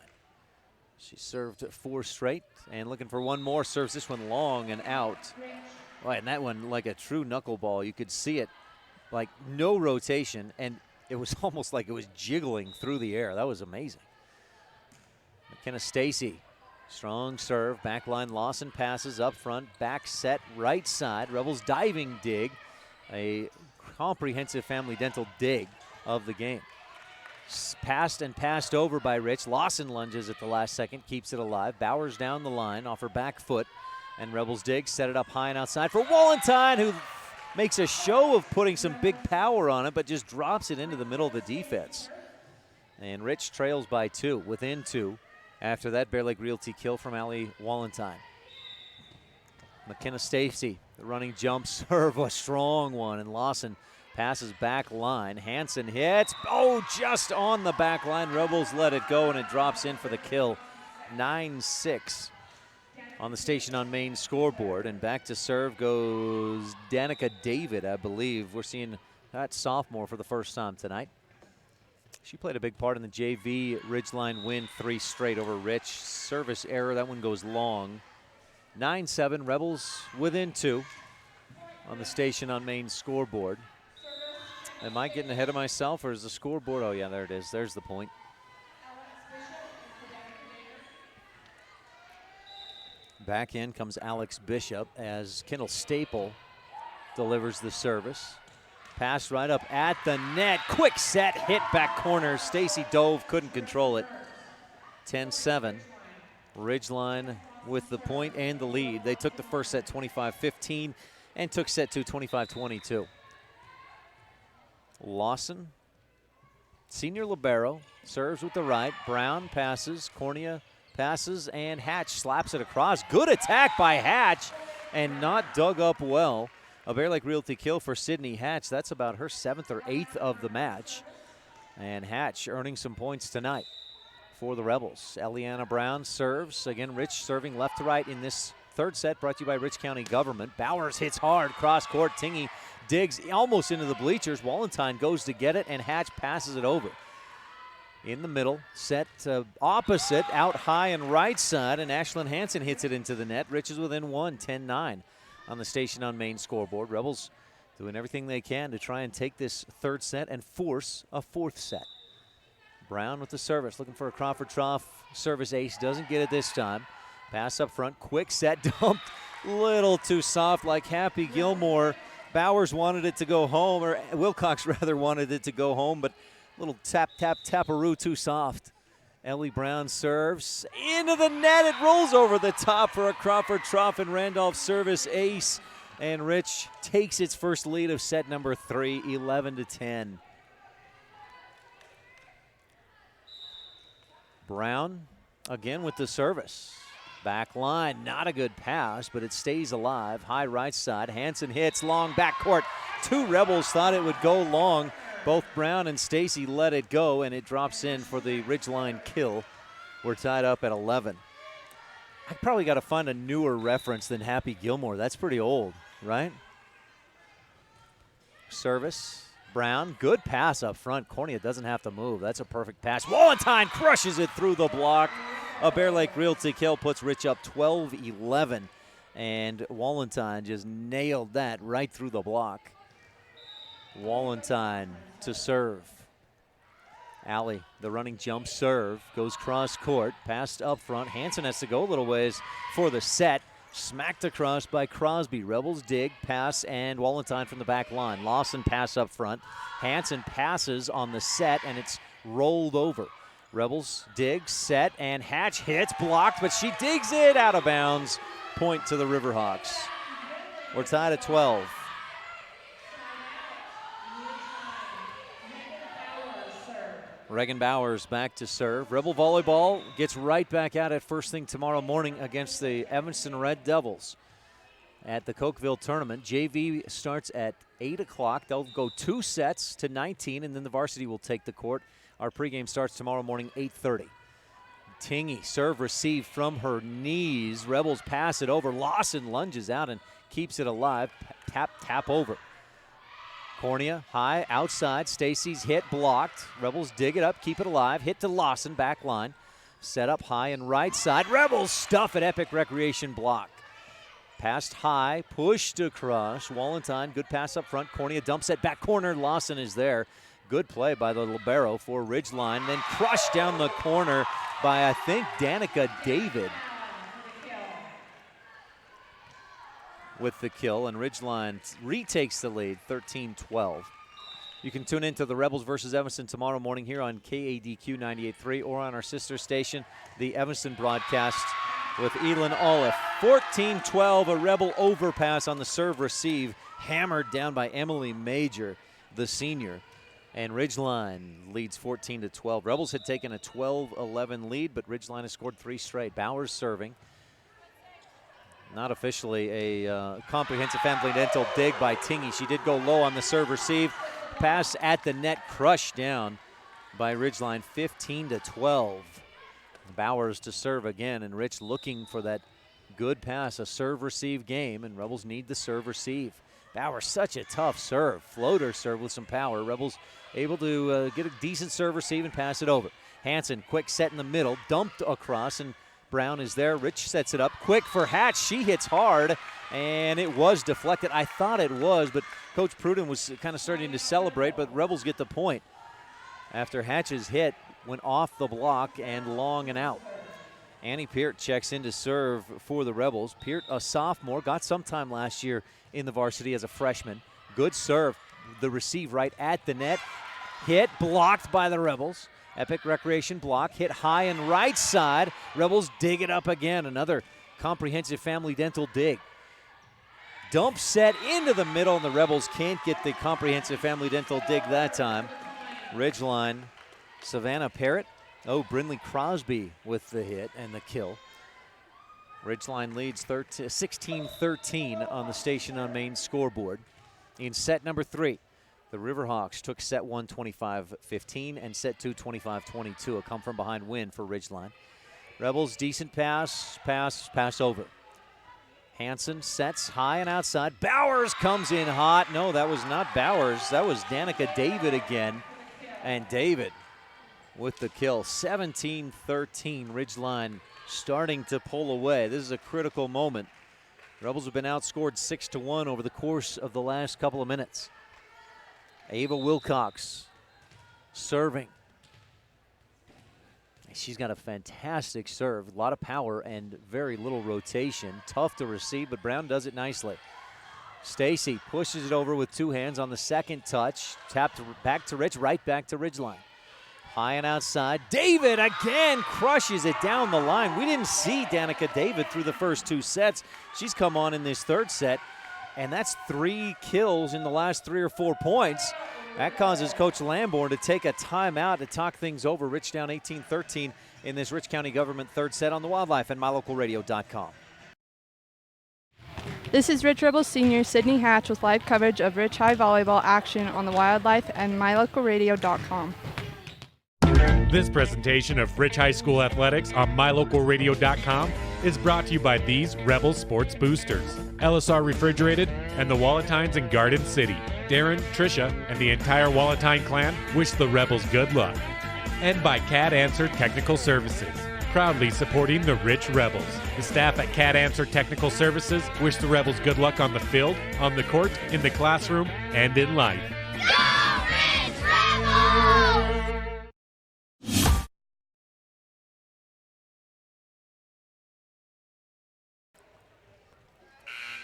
She served 4 straight and looking for one more. Serves this one long and out. Oh, and that one like a true knuckleball. You could see it like no rotation, and it was almost like it was jiggling through the air. That was amazing. McKenna Stacy, strong serve, backline. Lawson passes up front, back set right side. Rebels diving dig, a comprehensive family dental dig of the game. Passed and passed over by Rich. Lawson lunges at the last second, keeps it alive. Bowers down the line off her back foot, and Rebels dig, set it up high and outside for Wallenstein, who makes a show of putting some big power on it, but just drops it into the middle of the defense. And Rich trails by 2, within 2, after that Bear Lake Realty kill from Allie Wallenstein. McKenna Stacy, the running jump serve, a strong one, and Lawson passes back line. Hansen hits, just on the back line. Rebels let it go, and it drops in for the kill. 9-6. On the Station on Main scoreboard, and back to serve goes Danica David, I believe. We're seeing that sophomore for the first time tonight. She played a big part in the JV Ridgeline win, 3 straight over Rich. Service error, that one goes long. 9-7, Rebels within 2 on the Station on Main scoreboard. Am I getting ahead of myself, or is the scoreboard? Oh yeah, there it is. There's the point. Back in comes Alex Bishop as Kendall Staple delivers the service. Pass right up at the net. Quick set, hit back corner. Stacy dove, couldn't control it. 10-7. Ridgeline with the point and the lead. They took the first set 25-15 and took set 2 25-22. Lawson, senior libero, serves with the right. Brown passes, Cornea passes, and Hatch slaps it across. Good attack by Hatch, and not dug up well. A Bear Lake Realty kill for Sydney Hatch. That's about her 7th or 8th of the match. And Hatch earning some points tonight for the Rebels. Eliana Brown serves. Again, Rich serving left to right in this third set, brought to you by Rich County Government. Bowers hits hard, cross court. Tingy digs almost into the bleachers. Wallenstein goes to get it, and Hatch passes it over. In the middle, set opposite, out high and right side, and Ashlyn Hansen hits it into the net. Rich is within 1, 10-9 on the Station on Main scoreboard. Rebels doing everything they can to try and take this third set and force a 4th set. Brown with the service, looking for a Crawford Trough service ace. Doesn't get it this time. Pass up front, quick set, dumped. Little too soft like Happy Gilmore. Bowers wanted it to go home, or Wilcox rather wanted it to go home, but little taparoo too soft. Ellie Brown serves into the net. It rolls over the top for a Crawford Trough and Randolph service ace. And Rich takes its first lead of set number 3, 11-10. Brown again with the service. Back line, not a good pass, but it stays alive. High right side, Hanson hits, long backcourt. 2 Rebels thought it would go long. Both Brown and Stacy let it go, and it drops in for the Ridgeline kill. We're tied up at 11. I probably got to find a newer reference than Happy Gilmore. That's pretty old, right? Service. Brown, good pass up front. Cornea doesn't have to move. That's a perfect pass. Wallenstein crushes it through the block. A Bear Lake Realty kill puts Rich up 12-11. And Wallenstein just nailed that right through the block. Wallenstein to serve. Alley, the running jump serve, goes cross court, passed up front. Hanson has to go a little ways for the set. Smacked across by Crosby. Rebels dig, pass, and Wallenstein from the back line. Lawson pass up front. Hanson passes on the set, and it's rolled over. Rebels dig, set, and Hatch hits, blocked, but she digs it out of bounds. Point to the Riverhawks. We're tied at 12. Reagan Bowers back to serve. Rebel volleyball gets right back at it first thing tomorrow morning against the Evanston Red Devils at the Cokeville tournament. JV starts at 8 o'clock. They'll go 2 sets to 19, and then the varsity will take the court. Our pregame starts tomorrow morning, 8:30. Tingy, serve receive from her knees. Rebels pass it over. Lawson lunges out and keeps it alive. Tap over. Cornea, high, outside. Stacy's hit, blocked. Rebels dig it up, keep it alive. Hit to Lawson, back line. Set up high and right side. Rebels stuff at Epic Recreation block. Passed high, pushed across. Wallenstein, good pass up front. Cornea dumps it back corner. Lawson is there. Good play by the libero for Ridgeline. Then crushed down the corner by, I think, Danica David with the kill, and Ridgeline retakes the lead, 13-12. You can tune into the Rebels versus Evanston tomorrow morning here on KADQ 98.3 or on our sister station, the Evanston broadcast with Elin Olive. 14-12, a Rebel overpass on the serve receive, hammered down by Emily Major, the senior. And Ridgeline leads 14-12. Rebels had taken a 12-11 lead, but Ridgeline has scored 3 straight. Bowers serving. Not officially a comprehensive family dental dig by Tingy. She did go low on the serve receive. Pass at the net, crushed down by Ridgeline, 15-12. Bowers to serve again, and Rich looking for that good pass, a serve receive game, and Rebels need the serve receive. Bowers, such a tough serve. Floater serve with some power. Rebels able to get a decent serve receive and pass it over. Hanson, quick set in the middle, dumped across, and Brown is there. Rich sets it up quick for Hatch. She hits hard, and it was deflected. I thought it was, but Coach Pruden was kind of starting to celebrate, but Rebels get the point. After Hatch's hit went off the block and long and out. Annie Peart checks in to serve for the Rebels. Peart, a sophomore, got some time last year in the varsity as a freshman. Good serve. The receive right at the net. Hit, blocked by the Rebels. Epic Recreation block, hit high and right side. Rebels dig it up again. Another comprehensive family dental dig. Dump set into the middle, and the Rebels can't get the comprehensive family dental dig that time. Ridgeline, Savannah Parrott. Oh, Brindley Crosby with the hit and the kill. Ridgeline leads 16-13 on the Station on Main scoreboard. In set number 3, the Riverhawks took set 1 25-15 and set 2 25-22. A come from behind win for Ridgeline. Rebels, decent pass over. Hanson sets high and outside. Bowers comes in hot. No, that was not Bowers. That was Danica David again. And David with the kill. 17-13. Ridgeline starting to pull away. This is a critical moment. Rebels have been outscored 6-1 over the course of the last couple of minutes. Ava Wilcox serving. She's got a fantastic serve, a lot of power and very little rotation. Tough to receive, but Brown does it nicely. Stacy pushes it over with two hands on the second touch. Tapped back to Rich, right back to Ridgeline. High and outside. David again crushes it down the line. We didn't see Danica David through the first two sets. She's come on in this third set, and that's 3 kills in the last 3 or 4 points. That causes Coach Lamborn to take a timeout to talk things over. Rich down 18-13 in this Rich County Government third set on the Wildlife and MyLocalRadio.com. This is Rich Rebels Senior Sydney Hatch with live coverage of Rich High Volleyball action on the Wildlife and MyLocalRadio.com. This presentation of Rich High School Athletics on MyLocalRadio.com is brought to you by these Rebel Sports Boosters, LSR Refrigerated, and the Walletines in Garden City. Darren, Tricia, and the entire Walletine clan wish the Rebels good luck. And by CAD Answer Technical Services, proudly supporting the Rich Rebels. The staff at CAD Answer Technical Services wish the Rebels good luck on the field, on the court, in the classroom, and in life. Go Ridge Rebels!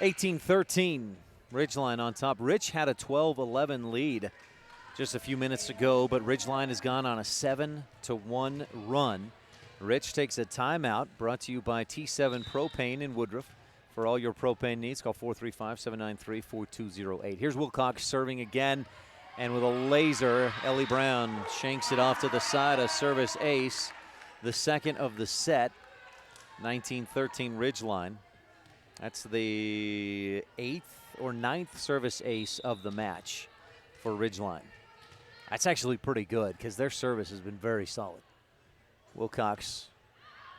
18-13, Ridgeline on top. Rich had a 12-11 lead just a few minutes ago, but Ridgeline has gone on a 7-1 run. Rich takes a timeout, brought to you by T7 Propane in Woodruff. For all your propane needs, call 435-793-4208. Here's Wilcox serving again, and with a laser, Ellie Brown shanks it off to the side, a service ace, the second of the set. 19-13 Ridgeline. That's the 8th or 9th service ace of the match for Ridgeline. That's actually pretty good because their service has been very solid. Wilcox,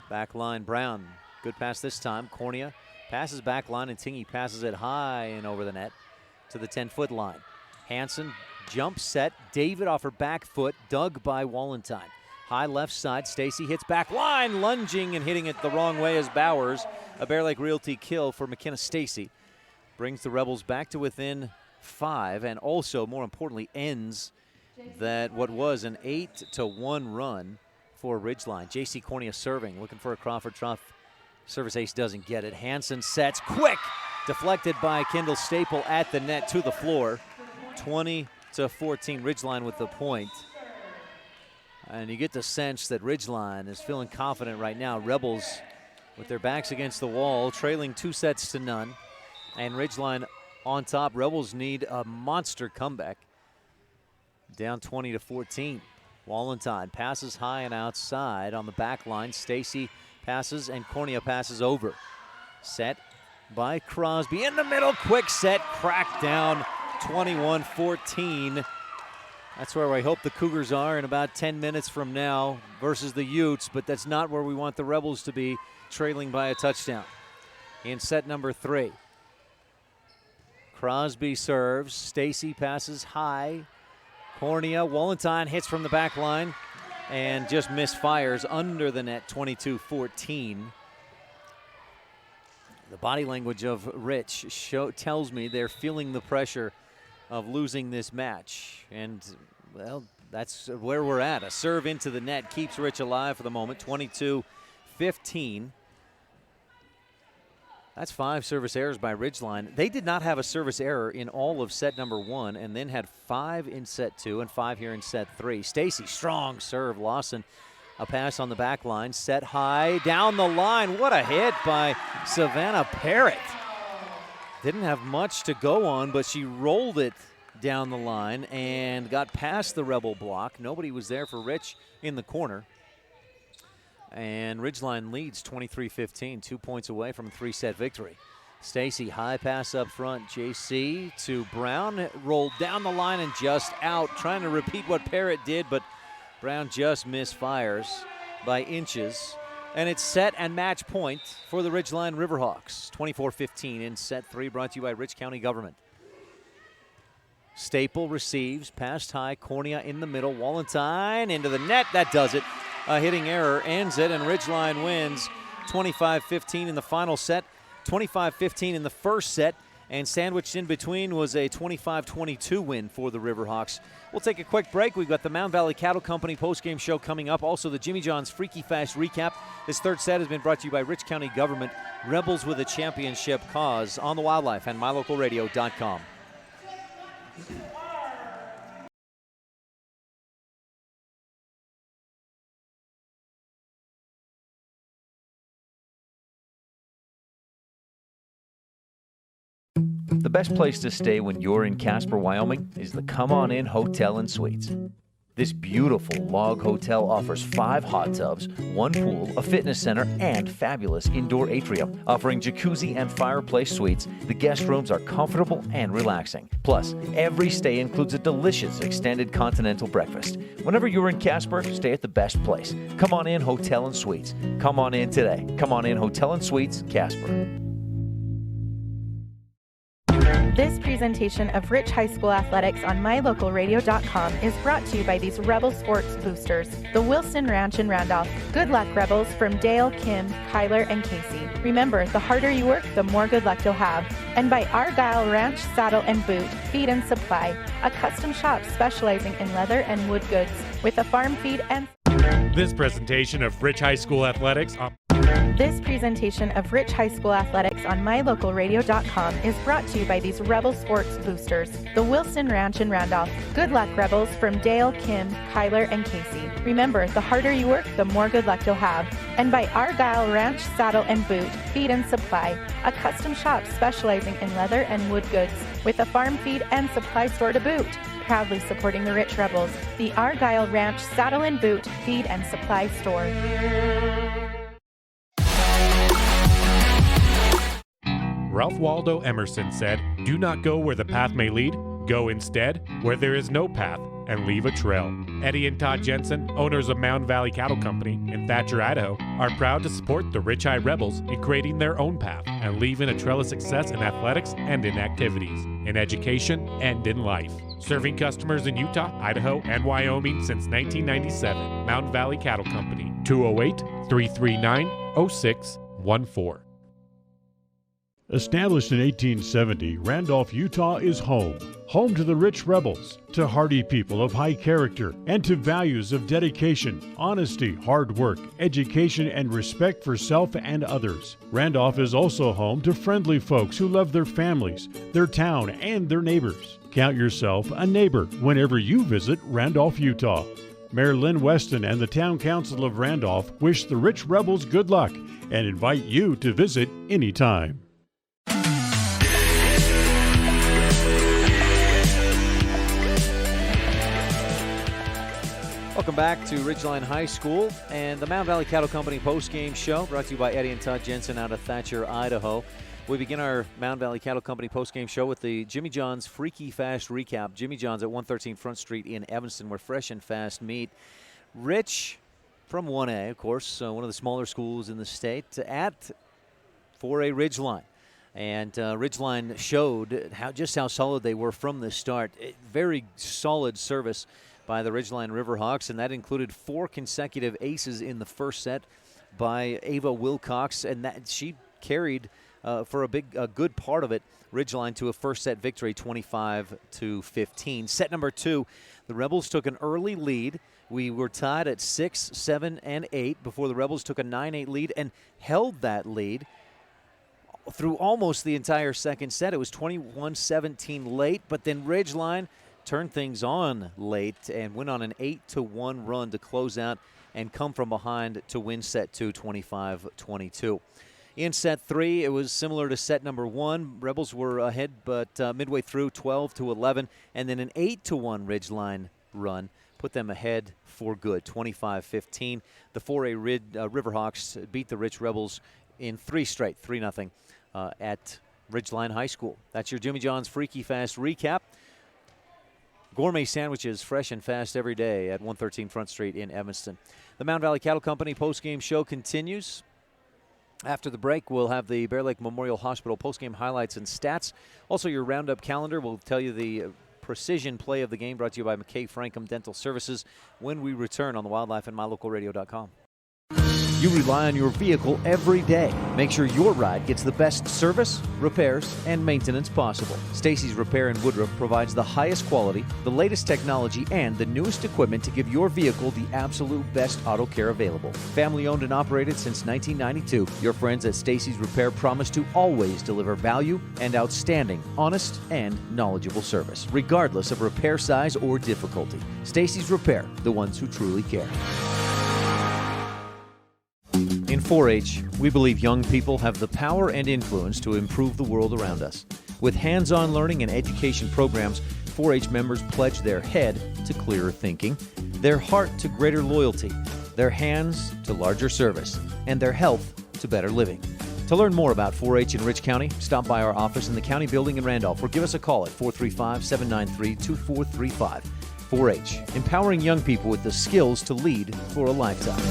back line, Brown. Good pass this time. Cornea passes back line, and Tingy passes it high and over the net to the 10-foot line. Hanson, jump set. David off her back foot, dug by Wallentine. High left side, Stacy hits back line, lunging and hitting it the wrong way as Bowers. A Bear Lake Realty kill for McKenna Stacy. Brings the Rebels back to within 5, and also, more importantly, ends that what was an 8-1 run for Ridgeline. J.C. Cornea serving, looking for a Crawford Truff. Service ace doesn't get it. Hanson sets, quick, deflected by Kendall Staple at the net to the floor. 20-14, Ridgeline with the point. And you get the sense that Ridgeline is feeling confident right now. Rebels with their backs against the wall, trailing 2-0. And Ridgeline on top. Rebels need a monster comeback. Down 20-14. Wallentine passes high and outside on the back line. Stacy passes and Cornea passes over. Set by Crosby in the middle. Quick set, cracked down. 21-14. That's where I hope the Cougars are in about 10 minutes from now versus the Utes, but that's not where we want the Rebels to be, trailing by a touchdown. In set number 3. Crosby serves. Stacy passes high. Cornea, Wallentine hits from the back line and just misfires under the net, 22-14. The body language of Rich tells me they're feeling the pressure of losing this match. And, well, that's where we're at. A serve into the net keeps Rich alive for the moment, 22-15. That's 5 service errors by Ridgeline. They did not have a service error in all of set number 1 and then had 5 in set 2 and 5 here in set 3. Stacy, strong serve. Lawson, a pass on the back line. Set high, down the line. What a hit by Savannah Parrott. Didn't have much to go on, but she rolled it down the line and got past the Rebel block. Nobody was there for Rich in the corner. And Ridgeline leads 23-15, 2 points away from a 3-set victory. Stacy, high pass up front. JC to Brown, rolled down the line and just out. Trying to repeat what Parrott did, but Brown just misfires by inches. And it's set and match point for the Ridgeline Riverhawks. 24-15 in set 3, brought to you by Rich County Government. Staple receives, passed high, Cornea in the middle, Wallentine into the net. That does it. A hitting error ends it, and Ridgeline wins 25-15 in the final set, 25-15 in the first set, And sandwiched in between was a 25-22 win for the Riverhawks. We'll take a quick break. We've got the Mound Valley Cattle Company postgame show coming up. Also, the Jimmy John's Freaky Fast recap. This third set has been brought to you by Rich County Government. Rebels with a championship cause on the Wildlife and MyLocalRadio.com. The best place to stay when you're in Casper, Wyoming is the Come On In Hotel and Suites. This beautiful log hotel offers 5 hot tubs, 1 pool, a fitness center, and fabulous indoor atrium. Offering jacuzzi and fireplace suites, the guest rooms are comfortable and relaxing. Plus, every stay includes a delicious extended continental breakfast. Whenever you're in Casper, stay at the best place. Come On In Hotel and Suites. Come on in today. Come On In Hotel and Suites, Casper. This presentation of Rich High School Athletics on MyLocalRadio.com is brought to you by these Rebel Sports boosters. The Wilson Ranch in Randolph. Good luck, Rebels, from Dale, Kim, Kyler, and Casey. Remember, the harder you work, the more good luck you'll have. And by Argyle Ranch Saddle and Boot, Feed and Supply, a custom shop specializing in leather and wood goods with a farm feed and... This presentation of Rich High School Athletics on This presentation of Rich High School Athletics on MyLocalRadio.com is brought to you by these Rebel Sports boosters. The Wilson Ranch in Randolph. Good luck, Rebels, from Dale, Kim, Kyler, and Casey. Remember, the harder you work, the more good luck you'll have. And by Argyle Ranch Saddle and Boot, Feed and Supply, a custom shop specializing in leather and wood goods with a farm feed and supply store to boot. Proudly supporting the Rich Rebels, the Argyle Ranch Saddle and Boot Feed and Supply Store. Ralph Waldo Emerson said, "Do not go where the path may lead. Go instead where there is no path and leave a trail." Eddie and Todd Jensen, owners of Mound Valley Cattle Company in Thatcher, Idaho, are proud to support the Rich High Rebels in creating their own path and leaving a trail of success in athletics and in activities, in education and in life. Serving customers in Utah, Idaho, and Wyoming since 1997. Mound Valley Cattle Company, 208-339-0614. Established in 1870, Randolph, Utah is home. Home to the Rich Rebels, to hardy people of high character, and to values of dedication, honesty, hard work, education, and respect for self and others. Randolph is also home to friendly folks who love their families, their town, and their neighbors. Count yourself a neighbor whenever you visit Randolph, Utah. Mayor Lynn Weston and the Town Council of Randolph wish the Rich Rebels good luck and invite you to visit anytime. Welcome back to Ridgeline High School and the Mound Valley Cattle Company postgame show brought to you by Eddie and Todd Jensen out of Thatcher, Idaho. We begin our Mound Valley Cattle Company postgame show with the Jimmy John's Freaky Fast recap. Jimmy John's at 113 Front Street in Evanston, where fresh and fast meat. Rich from 1A, of course, one of the smaller schools in the state, at 4A Ridgeline. And Ridgeline showed just how solid they were from the start. Very solid service by the Ridgeline Riverhawks, and that included 4 consecutive aces in the first set by Ava Wilcox, and that she carried for a good part of it, Ridgeline to a first set victory, 25-15. Set number 2, the Rebels took an early lead. We were tied at 6, 7, and 8 before the Rebels took a 9-8 lead and held that lead through almost the entire second set. It was 21-17 late, but then Ridgeline turned things on late and went on an 8-1 run to close out and come from behind to win set 2, 25-22. In set 3, it was similar to set number 1. Rebels were ahead, but midway through, 12-11, and then an 8-1 Ridgeline run put them ahead for good, 25-15. The 4A Riverhawks beat the Rich Rebels in 3 straight, 3-0 at Ridgeline High School. That's your Jimmy John's Freaky Fast recap. Gourmet sandwiches, fresh and fast every day at 113 Front Street in Evanston. The Mound Valley Cattle Company postgame show continues. After the break, we'll have the Bear Lake Memorial Hospital postgame highlights and stats. Also, your roundup calendar will tell you the precision play of the game, brought to you by McKay Frankham Dental Services when we return on the Wildlife and MyLocalRadio.com. You rely on your vehicle every day. Make sure your ride gets the best service, repairs, and maintenance possible. Stacy's Repair in Woodruff provides the highest quality, the latest technology, and the newest equipment to give your vehicle the absolute best auto care available. Family owned and operated since 1992, your friends at Stacy's Repair promise to always deliver value and outstanding, honest, and knowledgeable service, regardless of repair size or difficulty. Stacy's Repair, the ones who truly care. In 4-H, we believe young people have the power and influence to improve the world around us. With hands-on learning and education programs, 4-H members pledge their head to clearer thinking, their heart to greater loyalty, their hands to larger service, and their health to better living. To learn more about 4-H in Rich County, stop by our office in the county building in Randolph or give us a call at 435-793-2435. 4-H, empowering young people with the skills to lead for a lifetime.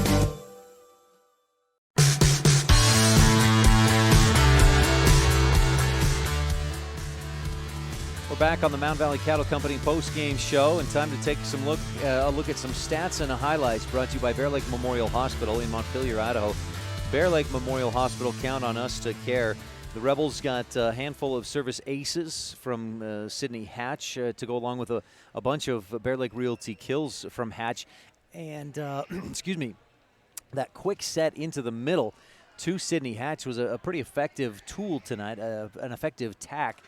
We're back on the Mound Valley Cattle Company post-game show, and time to take a look at some stats and highlights brought to you by Bear Lake Memorial Hospital in Montpelier, Idaho. Bear Lake Memorial Hospital, count on us to care. The Rebels got a handful of service aces from Sydney Hatch to go along with a bunch of Bear Lake Realty kills from Hatch. And, excuse me, that quick set into the middle to Sydney Hatch was a pretty effective tool tonight, an effective attack.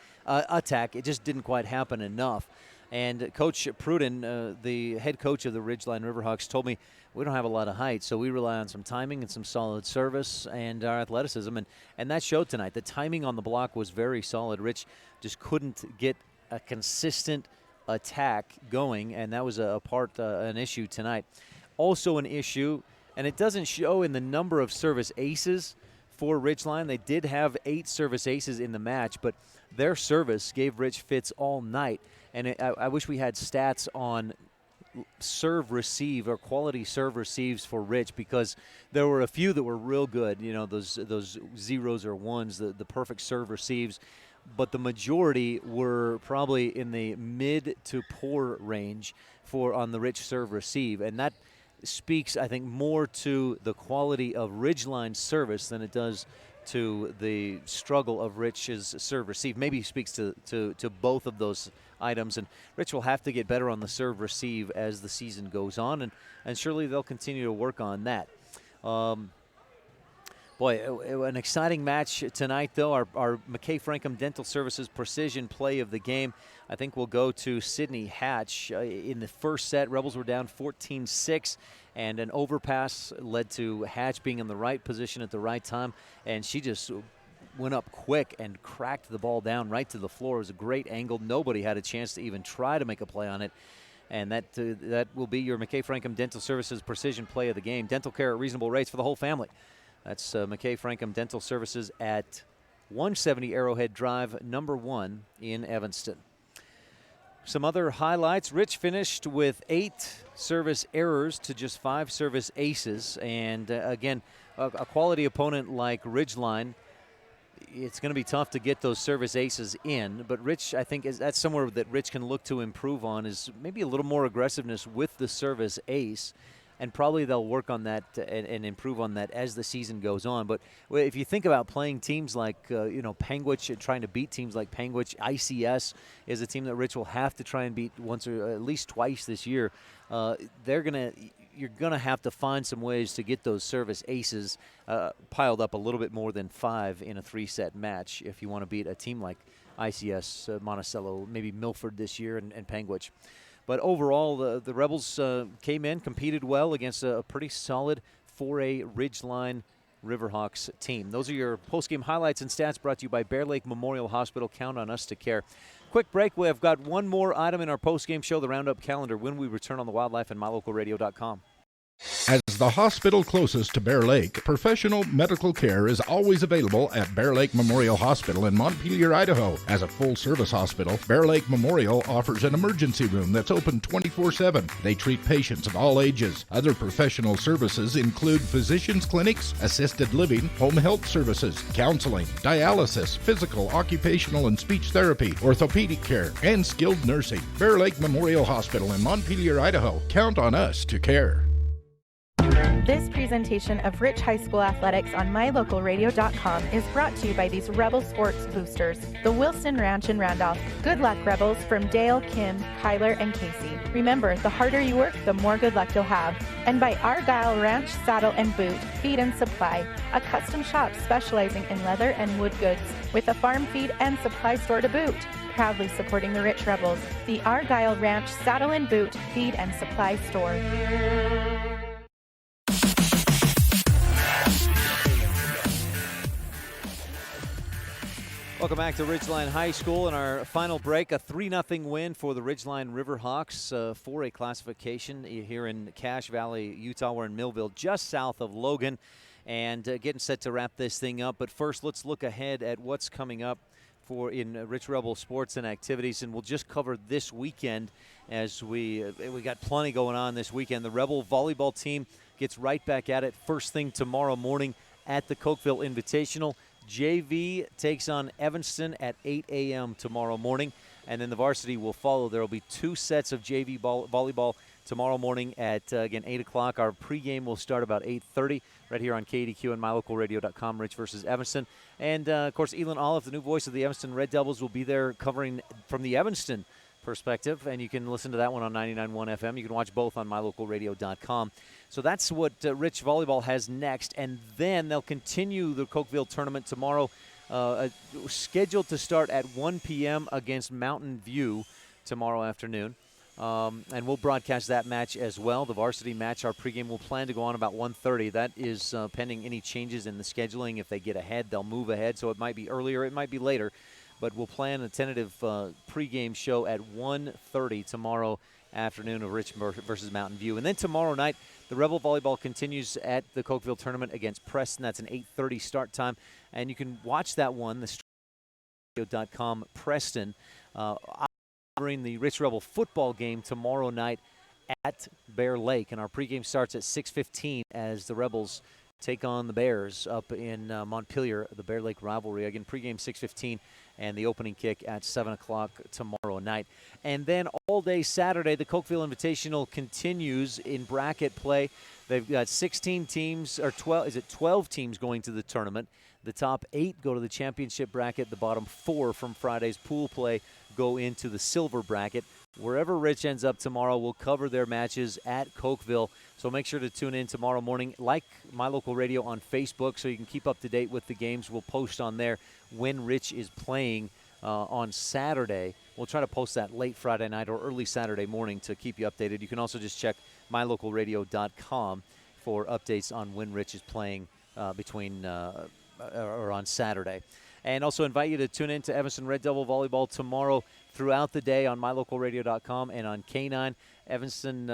It just didn't quite happen enough. And Coach Pruden, the head coach of the Ridgeline Riverhawks, told me we don't have a lot of height, so we rely on some timing and some solid service and our athleticism. And that showed tonight. The timing on the block was very solid. Rich just couldn't get a consistent attack going, and that was an issue tonight. Also an issue, and it doesn't show in the number of service aces for Ridgeline. They did have 8 service aces in the match, but their service gave Rich fits all night. And I wish we had stats on serve receive or quality serve receives for Rich, because there were a few that were real good, you know, those zeros or ones, the perfect serve receives, but the majority were probably in the mid to poor range on the Rich serve receive. And that speaks, I think, more to the quality of Ridgeline's service than it does to the struggle of Rich's serve receive. Maybe speaks to both of those items, and Rich will have to get better on the serve receive as the season goes on, and surely they'll continue to work on that. An exciting match tonight, though. Our McKay Frankham Dental Services precision play of the game, I think, will go to Sydney Hatch. In the first set, Rebels were down 14-6, and an overpass led to Hatch being in the right position at the right time, and she just went up quick and cracked the ball down right to the floor. It was a great angle. Nobody had a chance to even try to make a play on it. And that will be your McKay Frankham Dental Services precision play of the game. Dental care at reasonable rates for the whole family. That's McKay Frankham Dental Services at 170 Arrowhead Drive, number 1 in Evanston. Some other highlights. Rich finished with 8 service errors to just 5 service aces. And again, a quality opponent like Ridgeline, it's going to be tough to get those service aces in. But Rich, I think, that's somewhere that Rich can look to improve on, is maybe a little more aggressiveness with the service ace. And probably they'll work on that and improve on that as the season goes on. But if you think about playing teams like, Panguitch, and trying to beat teams like Panguitch, ICS is a team that Rich will have to try and beat once or at least twice this year. You're going to have to find some ways to get those service aces piled up a little bit more than 5 in a 3-set match if you want to beat a team like ICS, Monticello, maybe Milford this year, and Panguitch. But overall, the Rebels came in, competed well against a pretty solid 4A Ridgeline Riverhawks team. Those are your post-game highlights and stats brought to you by Bear Lake Memorial Hospital. Count on us to care. Quick break. We have got one more item in our post-game show, the Roundup calendar, when we return on the Wildlife and MyLocalRadio.com. As the hospital closest to Bear Lake, professional medical care is always available at Bear Lake Memorial Hospital in Montpelier, Idaho. As a full-service hospital, Bear Lake Memorial offers an emergency room that's open 24/7. They treat patients of all ages. Other professional services include physicians' clinics, assisted living, home health services, counseling, dialysis, physical, occupational, and speech therapy, orthopedic care, and skilled nursing. Bear Lake Memorial Hospital in Montpelier, Idaho. Count on us to care. This presentation of Rich High School Athletics on MyLocalRadio.com is brought to you by these Rebel Sports boosters, the Wilson Ranch in Randolph. Good luck, Rebels, from Dale, Kim, Kyler, and Casey. Remember, the harder you work, the more good luck you'll have. And by Argyle Ranch Saddle and Boot, Feed and Supply, a custom shop specializing in leather and wood goods, with a farm feed and supply store to boot. Proudly supporting the Rich Rebels, the Argyle Ranch Saddle and Boot, Feed and Supply Store. Welcome back to Ridgeline High School. In our final break, a 3-0 win for the Ridgeline Riverhawks for a classification here in Cache Valley, Utah. We're in Millville, just south of Logan, and getting set to wrap this thing up. But first, let's look ahead at what's coming up in Rich Rebel sports and activities, and we'll just cover this weekend as we got plenty going on this weekend. The Rebel volleyball team gets right back at it first thing tomorrow morning at the Cokeville Invitational. JV takes on Evanston at 8 a.m. tomorrow morning, and then the varsity will follow. There will be 2 sets of JV volleyball tomorrow morning at, again, 8 o'clock. Our pregame will start about 8:30 right here on KADQ and MyLocalRadio.com, Rich versus Evanston. And, of course, Elin Olive, the new voice of the Evanston Red Devils, will be there covering from the Evanston perspective, and you can listen to that one on 99.1 FM. You can watch both on MyLocalRadio.com. So that's what Rich Volleyball has next, and then they'll continue the Cokeville tournament tomorrow, scheduled to start at 1 p.m. against Mountain View tomorrow afternoon. And we'll broadcast that match as well. The varsity match, our pregame will plan to go on about 1:30. That is pending any changes in the scheduling. If they get ahead, they'll move ahead, so it might be earlier, it might be later. But we'll plan a tentative pregame show at 1:30 tomorrow afternoon of Rich versus Mountain View. And then tomorrow night, the Rebel Volleyball continues at the Cokeville tournament against Preston. That's an 8:30 start time. And you can watch that one, the .com Preston, covering the Rich Rebel football game tomorrow night at Bear Lake. And our pregame starts at 6:15 as the Rebels take on the Bears up in Montpelier, the Bear Lake rivalry. Again, pregame 6:15 and the opening kick at 7 o'clock tomorrow night. And then all day Saturday, the Cokeville Invitational continues in bracket play. They've got 16 teams, or 12 teams going to the tournament. The top 8 go to the championship bracket. The bottom 4 from Friday's pool play go into the silver bracket. Wherever Rich ends up tomorrow, we'll cover their matches at Cokeville. So make sure to tune in tomorrow morning. Like My Local Radio on Facebook so you can keep up to date with the games. We'll post on there when Rich is playing on Saturday. We'll try to post that late Friday night or early Saturday morning to keep you updated. You can also just check MyLocalRadio.com for updates on when Rich is playing or on Saturday. And also invite you to tune in to Evanston Red Devil Volleyball tomorrow throughout the day on MyLocalRadio.com and on K9. Evanston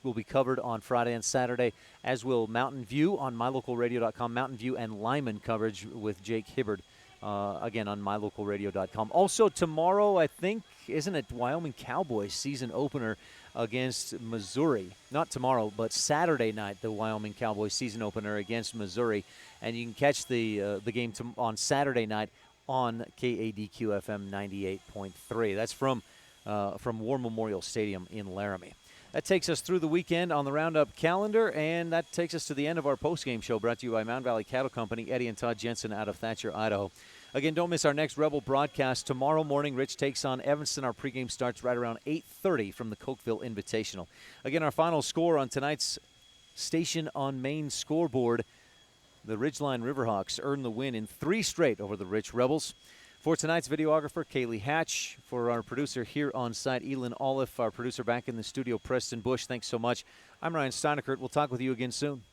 will be covered on Friday and Saturday, as will Mountain View on MyLocalRadio.com. Mountain View and Lyman coverage with Jake Hibbard, again, on MyLocalRadio.com. Also tomorrow, I think, isn't it Wyoming Cowboys season opener against Missouri? Not tomorrow, but Saturday night, the Wyoming Cowboys season opener against Missouri. And you can catch the game on Saturday night on KADQ FM 98.3. That's from War Memorial Stadium in Laramie. That takes us through the weekend on the Roundup calendar, and that takes us to the end of our postgame show brought to you by Mountain Valley Cattle Company, Eddie and Todd Jensen out of Thatcher, Idaho. Again, don't miss our next Rebel broadcast. Tomorrow morning, Rich takes on Evanston. Our pregame starts right around 8:30 from the Cokeville Invitational. Again, our final score on tonight's Station on Main scoreboard, the Ridgeline Riverhawks earned the win in 3 straight over the Rich Rebels. For tonight's videographer, Kaylee Hatch. For our producer here on site, Elin Olive. Our producer back in the studio, Preston Bush. Thanks so much. I'm Ryan Steineckert. We'll talk with you again soon.